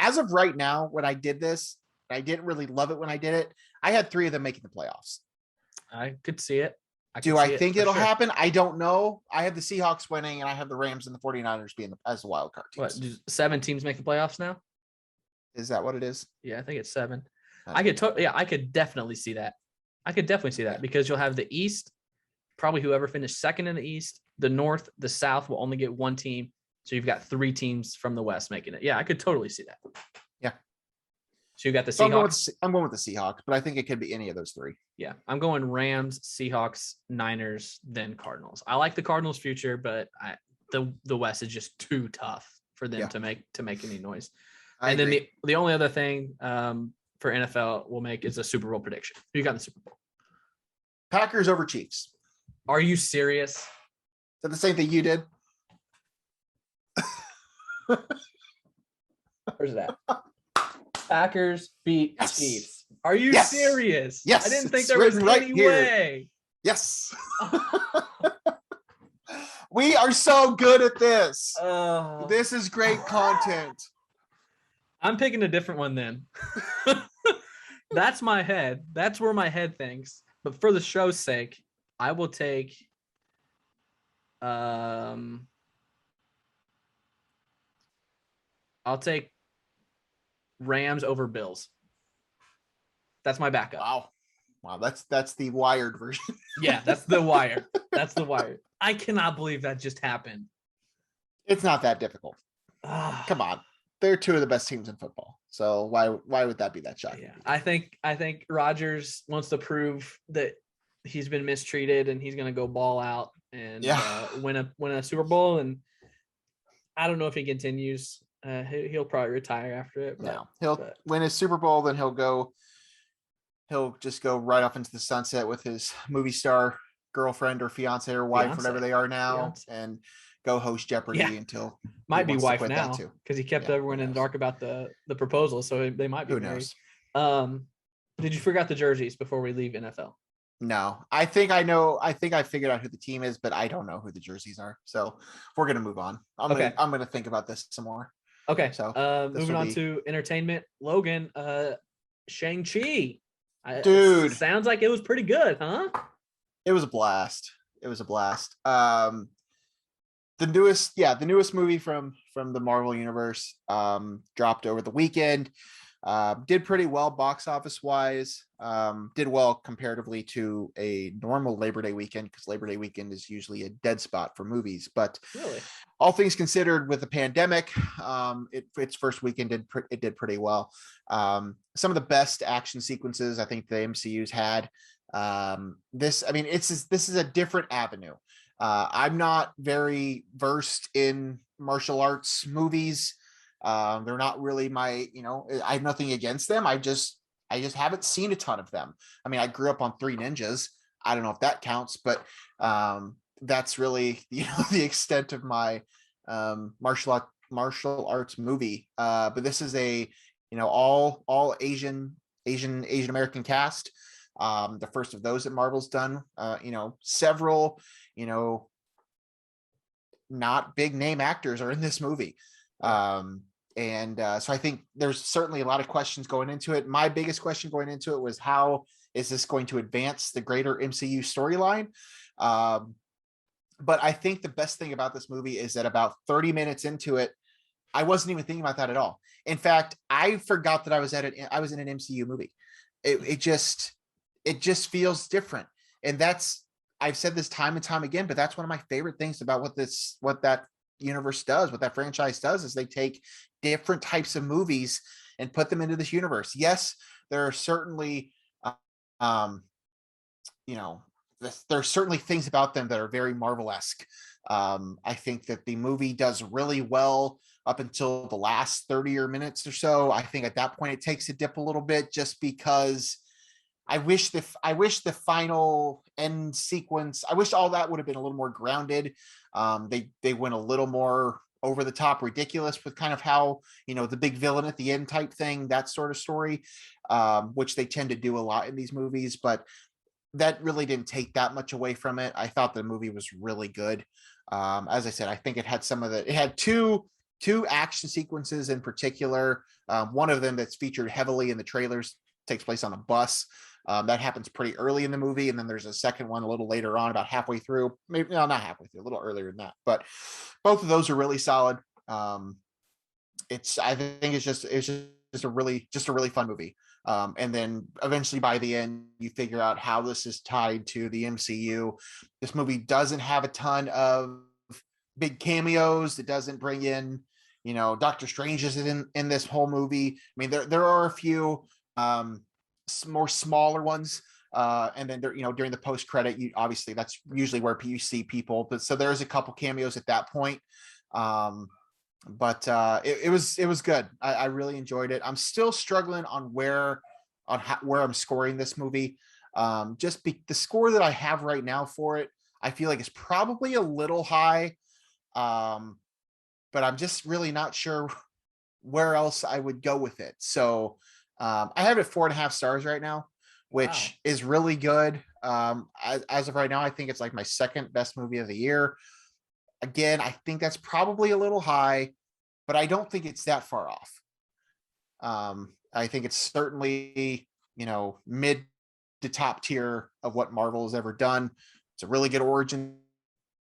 As of right now, when I did this, I didn't really love it when I did it. I had 3 of them making the playoffs. I could see it. Do I think it'll happen? I don't know. I have the Seahawks winning, and I have the Rams and the 49ers being as the wild card teams. What, do 7 teams make the playoffs now? Is that what it is? Yeah, I think it's 7. I could definitely see that. Because you'll have the East, probably whoever finished second in the East. The North, the South will only get 1 team. So you've got 3 teams from the West making it. Yeah, I could totally see that. Yeah. So you got the Seahawks. I'm going with the Seahawks, but I think it could be any of those 3. Yeah, I'm going Rams, Seahawks, Niners, then Cardinals. I like the Cardinals' future, but the West is just too tough for them to make any noise. And then the only other thing for NFL we'll make is a Super Bowl prediction. Who you got in the Super Bowl? Packers over Chiefs. Are you serious? Is that the same thing you did? Where's that? Packers beat Chiefs. Are you serious? Yes. I didn't think there was any way. Yes. We are so good at this. This is great content. I'm picking a different one then. That's my head. That's where my head thinks. But for the show's sake, I will take I'll take Rams over Bills. That's my backup. Wow. That's the wired version. Yeah, that's the wire. That's the wire. I cannot believe that just happened. It's not that difficult. Come on. They're 2 of the best teams in football. So why would that be that shocking? Yeah, I think Rodgers wants to prove that he's been mistreated and he's going to go ball out and win a Super Bowl. And I don't know if he continues. He'll probably retire after it. But, no, he'll win his Super Bowl, then he'll just go right off into the sunset with his movie star girlfriend or fiance or wife, whatever they are now, and go host Jeopardy until might be wife now because he kept everyone in the dark about the proposal. So they might be married. Did you figure out the jerseys before we leave NFL? No, I think I figured out who the team is, but I don't know who the jerseys are. So we're going to move on. I'm going to think about this some more. Okay. So moving on to entertainment, Logan, Shang-Chi. Dude, sounds like it was pretty good, huh? It was a blast. The newest movie from the Marvel universe dropped over the weekend. Did pretty well box office wise. Did well comparatively to a normal Labor Day weekend, because Labor Day weekend is usually a dead spot for movies. But really, all things considered, with the pandemic, its first weekend did pretty well. Some of the best action sequences I think the MCU's had. This is a different avenue. I'm not very versed in martial arts movies. They're not really my, I have nothing against them. I just haven't seen a ton of them. I mean, I grew up on Three Ninjas. I don't know if that counts, but that's really, the extent of my martial arts movie. But this is a, all Asian American cast. The first of those that Marvel's done. Several, not big name actors are in this movie. So I think there's certainly a lot of questions going into it. My biggest question going into it was, how is this going to advance the greater MCU storyline? But I think the best thing about this movie is that about 30 minutes into it, I wasn't even thinking about that at all. In fact, I forgot that I was in an MCU movie. It just feels different. And I've said this time and time again, but that's one of my favorite things about what that universe does, what that franchise does, is they take different types of movies and put them into this universe. Yes, there are certainly, there are certainly things about them that are very Marvel-esque. I think that the movie does really well up until the last 30 minutes or so. I think at that point it takes a dip a little bit, just because I wish the final end sequence, I wish all that would have been a little more grounded. They went a little more over the top ridiculous with kind of how, the big villain at the end type thing, that sort of story, which they tend to do a lot in these movies, but that really didn't take that much away from it. I thought the movie was really good. As I said, I think it had it had two action sequences in particular. One of them that's featured heavily in the trailers takes place on a bus. That happens pretty early in the movie, and then there's a second one a little later on, about halfway through. Maybe not halfway through, a little earlier than that. But both of those are really solid. I think it's just a really fun movie. And then eventually by the end, you figure out how this is tied to the MCU. This movie doesn't have a ton of big cameos. It doesn't bring in, Doctor Strange is in this whole movie. I mean, there are a few more smaller ones. And then there, during the post credit, obviously that's usually where you see people. But so there's a couple cameos at that point. But it was good. I really enjoyed it. I'm still struggling on where I'm scoring this movie. The score that I have right now for it, I feel like it's probably a little high. But I'm just really not sure where else I would go with it. So I have it 4.5 stars right now, which is really good. As of right now, I think it's like my second best movie of the year. Again, I think that's probably a little high, but I don't think it's that far off. I think it's certainly, mid to top tier of what Marvel has ever done. It's a really good origin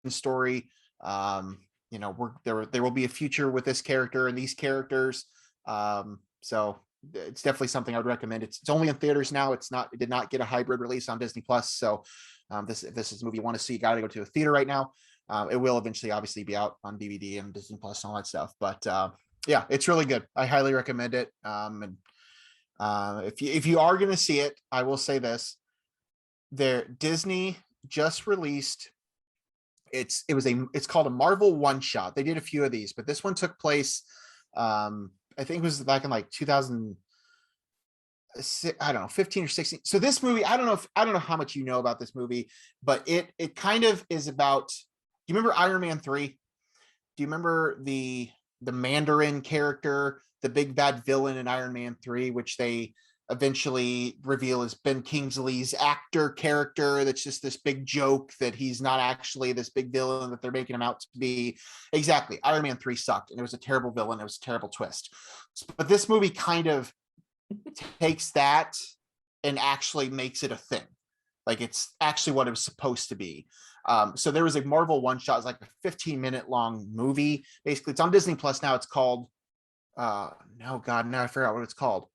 story. There will be a future with this character and these characters. So it's definitely something I would recommend. It's only in theaters now. It did not get a hybrid release on Disney Plus. So if this is a movie you want to see, you got to go to a theater right now. It will eventually obviously be out on DVD and Disney Plus and all that stuff. But Yeah, it's really good. I highly recommend it. And if you are going to see it, I will say this: Disney just released. It's called a Marvel one shot. They did a few of these, but this one took place. I think it was back in like 2000. I don't know, 15 or 16. So this movie, I don't know how much you know about this movie, but it kind of is about. Do you remember Iron Man 3? Do you remember the Mandarin character, the big bad villain in Iron Man 3, which they eventually reveal is Ben Kingsley's actor character? That's just this big joke that he's not actually this big villain that they're making him out to be. Exactly. Iron Man 3 sucked, and it was a terrible villain. It was a terrible twist. But this movie kind of takes that and actually makes it a thing. Like it's actually what it was supposed to be. So there was a Marvel one shot. It's like a 15-minute long movie. Basically, it's on Disney Plus now. It's called now I forgot what it's called.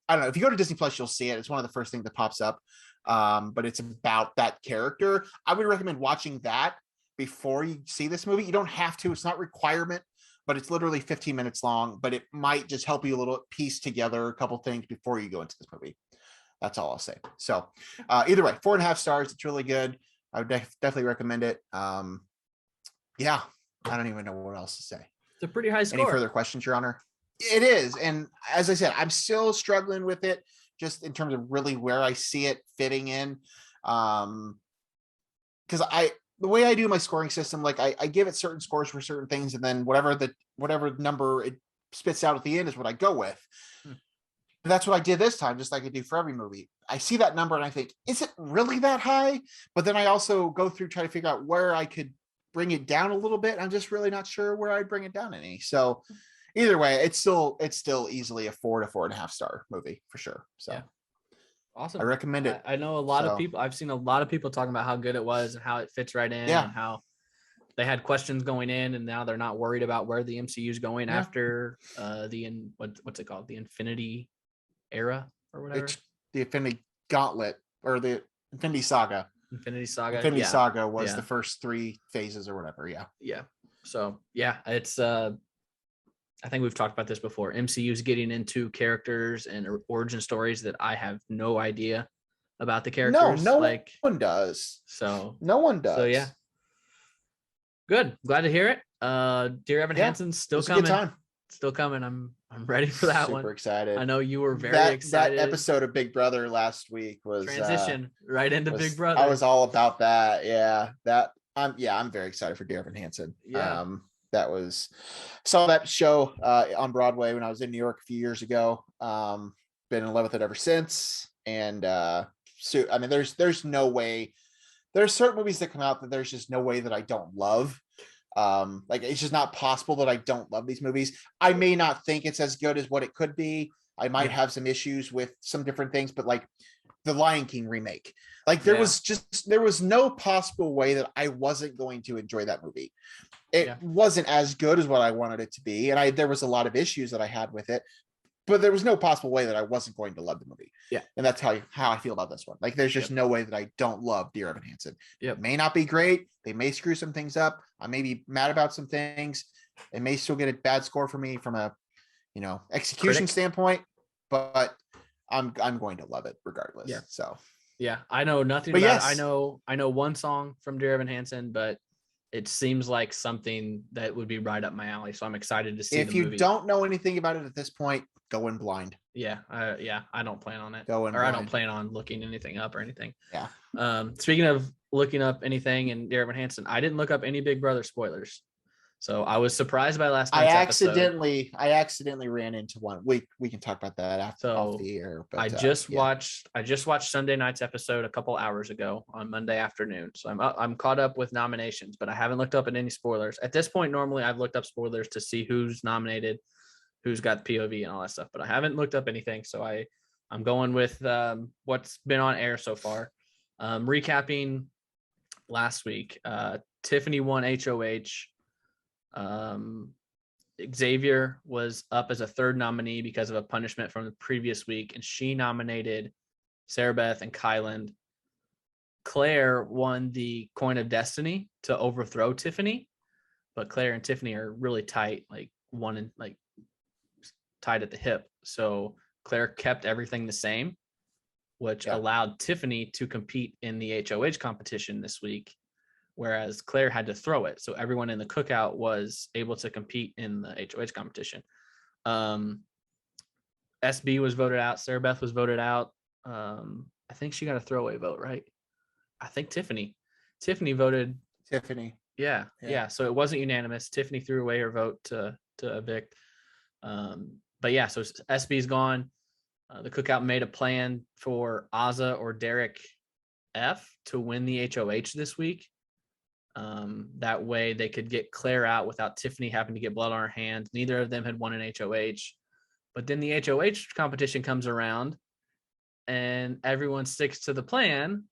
I don't know. If you go to Disney Plus, you'll see it. It's one of the first things that pops up. But it's about that character. I would recommend watching that before you see this movie. You don't have to. It's not a requirement, but it's literally 15 minutes long. But it might just help you a little piece together a couple things before you go into this movie. That's all I'll say. So either way, 4.5 stars. It's really good. I would definitely recommend it. Yeah, I don't even know what else to say. It's a pretty high score. Any further questions, Your Honor? It is. And as I said, I'm still struggling with it just in terms of really where I see it fitting in. Because the way I do my scoring system, like I give it certain scores for certain things, and then whatever number it spits out at the end is what I go with. And that's what I did this time, just like I do for every movie. I see that number and I think, is it really that high? But then I also go through, try to figure out where I could bring it down a little bit. I'm just really not sure where I'd bring it down any. So either way, it's still easily a 4 to 4.5 star movie for sure. So yeah. Awesome. I recommend it. I know a lot of people, I've seen a lot of people talking about how good it was and how it fits right in and how they had questions going in and now they're not worried about where the MCU is going after what's it called? The Infinity Era or whatever. It's the Infinity Gauntlet or the Infinity Saga. Infinity Saga. Infinity Saga was the first 3 phases or whatever. Yeah. Yeah. So yeah, it's I think we've talked about this before. MCU's getting into characters and origin stories that I have no idea about the characters. No one does. So no one does. So yeah. Good. Glad to hear it. Dear Evan Hansen, still coming. Good time. Still coming. I'm ready for that one. Super excited. I know you were very excited. That episode of Big Brother last week was transition right into Big Brother. I was all about that. Yeah. I'm very excited for Dear Evan Hansen. Yeah. Saw that show on Broadway when I was in New York a few years ago. Been in love with it ever since. And so I mean, there's no way. There's certain movies that come out that there's just no way that I don't love. Like it's just not possible that I don't love these movies. I may not think it's as good as what it could be. I might have some issues with some different things, but like the Lion King remake, like there was no possible way that I wasn't going to enjoy that movie. It wasn't as good as what I wanted it to be. And there was a lot of issues that I had with it, but there was no possible way that I wasn't going to love the movie. Yeah. And that's how I feel about this one. Like there's just no way that I don't love Dear Evan Hansen. It may not be great. They may screw some things up. I may be mad about some things. It may still get a bad score for me from a, execution standpoint, but I'm going to love it regardless. Yeah. So yeah, I know nothing about it. I know one song from Dear Evan Hansen, but it seems like something that would be right up my alley. So I'm excited to see if you don't know anything about it at this point, go in blind. Yeah. I don't plan on it. Blind. I don't plan on looking anything up or anything. Yeah. Speaking of looking up anything in Dear Evan Hansen, I didn't look up any Big Brother spoilers. So I was surprised by last night's episode. I accidentally ran into one. We can talk about that after off the air. But I just watched Sunday night's episode a couple hours ago on Monday afternoon. So I'm caught up with nominations, but I haven't looked up at any spoilers. At this point, normally I've looked up spoilers to see who's nominated, who's got POV and all that stuff, but I haven't looked up anything. So I'm going with what's been on air so far. Recapping last week, Tiffany won HOH. Xavier was up as a third nominee because of a punishment from the previous week, and she nominated Sarah Beth and Kyland. Claire won the Coin of Destiny to overthrow Tiffany, but Claire and Tiffany are really tight, like tied at the hip. So Claire kept everything the same, which allowed Tiffany to compete in the HOH competition this week, whereas Claire had to throw it. So everyone in the cookout was able to compete in the HOH competition. SB was voted out. Sarah Beth was voted out. I think she got a throwaway vote, right? I think Tiffany voted. Tiffany. Yeah. So it wasn't unanimous. Tiffany threw away her vote to evict. But yeah, so SB's gone. The cookout made a plan for Azza or Derek F to win the HOH this week. That way they could get Claire out without Tiffany having to get blood on her hands. Neither of them had won an HOH. But then the HOH competition comes around and everyone sticks to the plan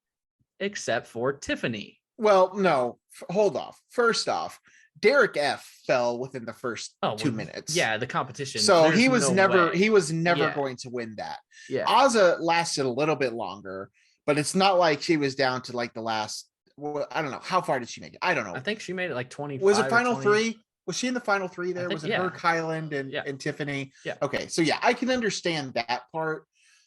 except for Tiffany. Well, no, hold off. First off, Derek F fell within the first 2 minutes. Yeah, the competition. So he was never going to win that. Yeah. Azza lasted a little bit longer, but it's not like she was down to like the last, well, I don't know. How far did she make it? I don't know. I think she made it like 25. Was it final 3? Was she in the final 3 there? Was it her, yeah. Kyland, and Tiffany? Yeah. Okay. So yeah, I can understand that part,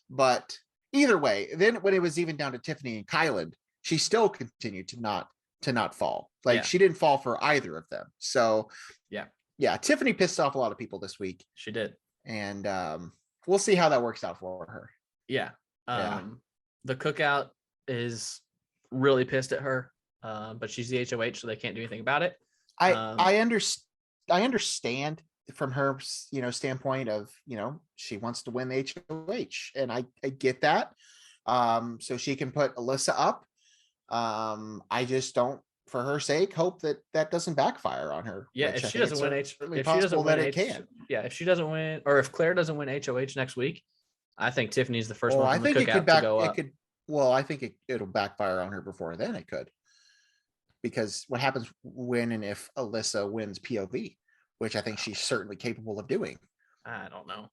but either way, then when it was even down to Tiffany and Kyland, she still continued to not fall. Like she didn't fall for either of them. So yeah, Tiffany pissed off a lot of people this week. She did. And we'll see how that works out for her. Yeah. The cookout is really pissed at her, but she's the HOH, so they can't do anything about it. I understand from her, standpoint of, she wants to win the HOH, and I get that. So she can put Alyssa up. I just don't, for her sake, hope that doesn't backfire on her. Yeah, if she doesn't win if she doesn't win, or if Claire doesn't win HOH next week, I think Tiffany's the first one from the cookout to go up. I think it'll backfire on her before then. It could, because what happens when and if Alyssa wins POV, which I think she's certainly capable of doing. I don't know.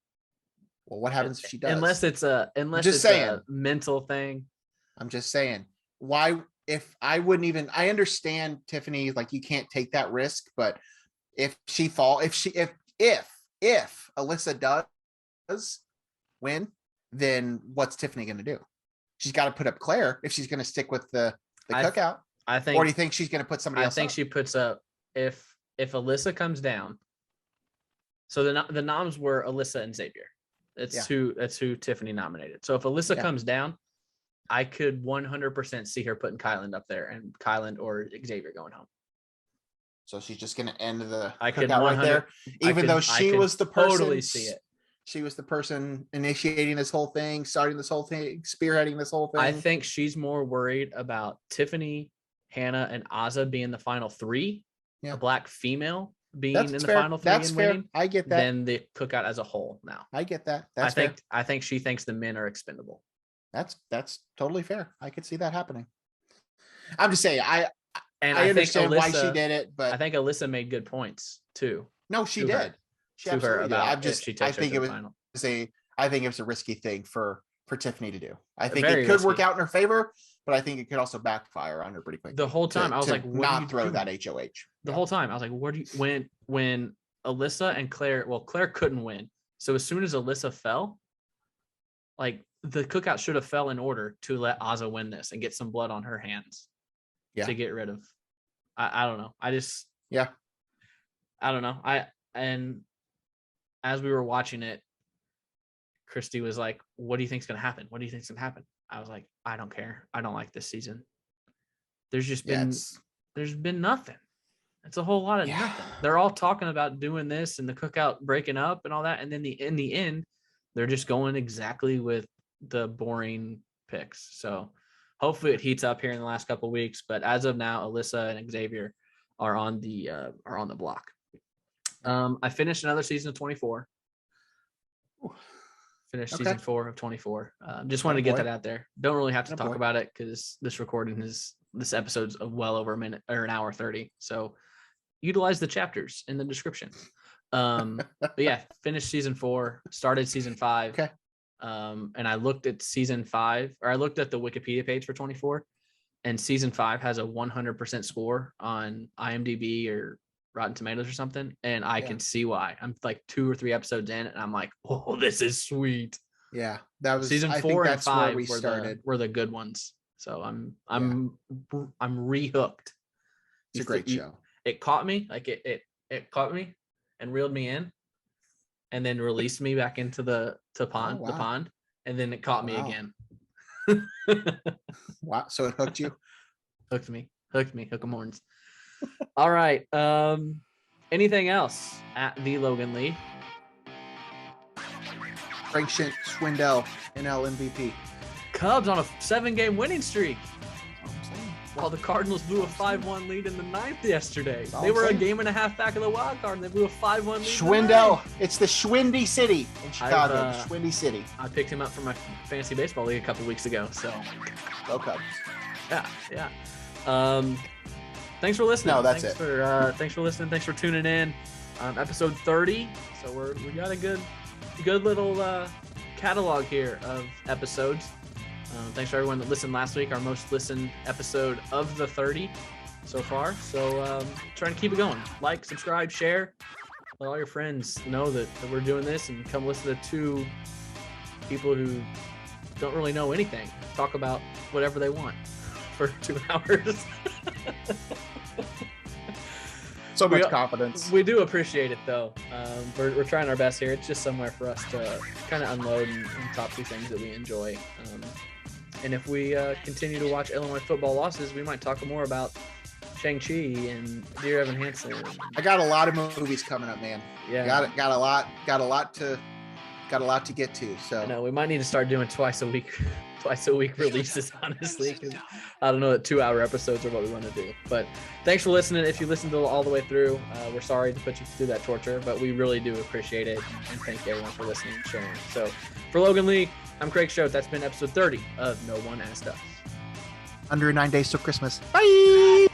Well, what happens if she does? Unless it's a mental thing. I'm just saying. Why? If I wouldn't even, I understand, Tiffany, like, you can't take that risk, but if Alyssa does win, then what's Tiffany going to do? She's got to put up Claire if she's going to stick with the cookout. I think. Or do you think she's going to put somebody else? I think she puts up, if Alyssa comes down. So the noms were Alyssa and Xavier. That's who Tiffany nominated. So if Alyssa comes down, I could 100% see her putting Kyland up there, and Kyland or Xavier going home. So she's just going to end the cookout right there, even though she was the person. Totally see it. She was the person initiating this whole thing, starting this whole thing, spearheading this whole thing. I think she's more worried about Tiffany, Hannah, and Azza being the final 3. A black female being in the final 3 and winning. I get that. Than the cookout as a whole. Now I get that. I think she thinks the men are expendable. That's totally fair. I could see that happening. I'm just saying, I understand Alyssa, why she did it, but I think Alyssa made good points too. No, she did. She absolutely did. I think it was a risky thing for Tiffany to do. I think it could work out in her favor, but I think it could also backfire on her pretty quickly. The whole time I was like, not throw that HOH. The whole time I was like, what do you when Alyssa and Claire? Well, Claire couldn't win, so as soon as Alyssa fell, like, the cookout should have fell in order to let Azza win this and get some blood on her hands. To get rid of. I don't know. I don't know. And as we were watching it, Christy was like, what do you think's going to happen? What do you think's going to happen? I was like, I don't care. I don't like this season. There's just been nothing. It's a whole lot of nothing. They're all talking about doing this and the cookout breaking up and all that. And then in the end, they're just going exactly with the boring picks. So hopefully it heats up here in the last couple of weeks. But as of now, Alyssa and Xavier are on the block. I finished another season of 24. Finished season 4 of 24. Just wanted to get that out there. Don't really have to talk about it because this episode's well over a minute or an hour 30. So utilize the chapters in the description. But yeah, finished season 4, started season 5. Okay. And I looked at season 5, or I looked at the Wikipedia page for 24, and season 5 has a 100% score on IMDb or Rotten Tomatoes or something, and I Yeah. can see why. I'm like 2 or 3 episodes in, and I'm like, oh, this is sweet. Yeah, that was Season I 4 think and that's 5 where we started. were the good ones. So I'm rehooked. It's a great show. It caught me, like it caught me and reeled me in, and then released me back into the pond, and then it caught me again. Wow! So it hooked you. Hook 'em horns. All right. Anything else at the Logan Lee? Frank Schwindel, NL MVP. Cubs on a 7-game winning streak. While the Cardinals blew a 5-1 lead in the 9th yesterday. They were a game and a half back of the wild card, and they blew a 5-1 lead. Schwindel. It's the Schwindy City in Chicago. Schwindy City. I picked him up for my fantasy baseball league a couple weeks ago. So, go Cubs. Yeah. Thanks for listening. No, that's it. Thanks for listening. Thanks for tuning in. Episode 30. So we got a good little catalog here of episodes. Thanks for everyone that listened last week, our most listened episode of the 30 so far. So trying to keep it going. Like, subscribe, share. Let all your friends know that we're doing this, and come listen to 2 people who don't really know anything talk about whatever they want for 2 hours. So much confidence. We do appreciate it, though. We're trying our best here. It's just somewhere for us to kind of unload and talk through things that we enjoy. And if we continue to watch Illinois football losses, we might talk more about Shang-Chi and Dear Evan Hansen. I got a lot of movies coming up, man. Yeah, got a lot to get to. So no, we might need to start doing twice a week releases, honestly, because I don't know that 2-hour episodes are what we want to do. But thanks for listening. If you listened all the way through, we're sorry to put you through that torture, but we really do appreciate it, and thank everyone for listening and sharing. So for Logan Lee, I'm Craig Schote. That's been episode 30 of No One Asked Us. Under 9 days till Christmas. Bye.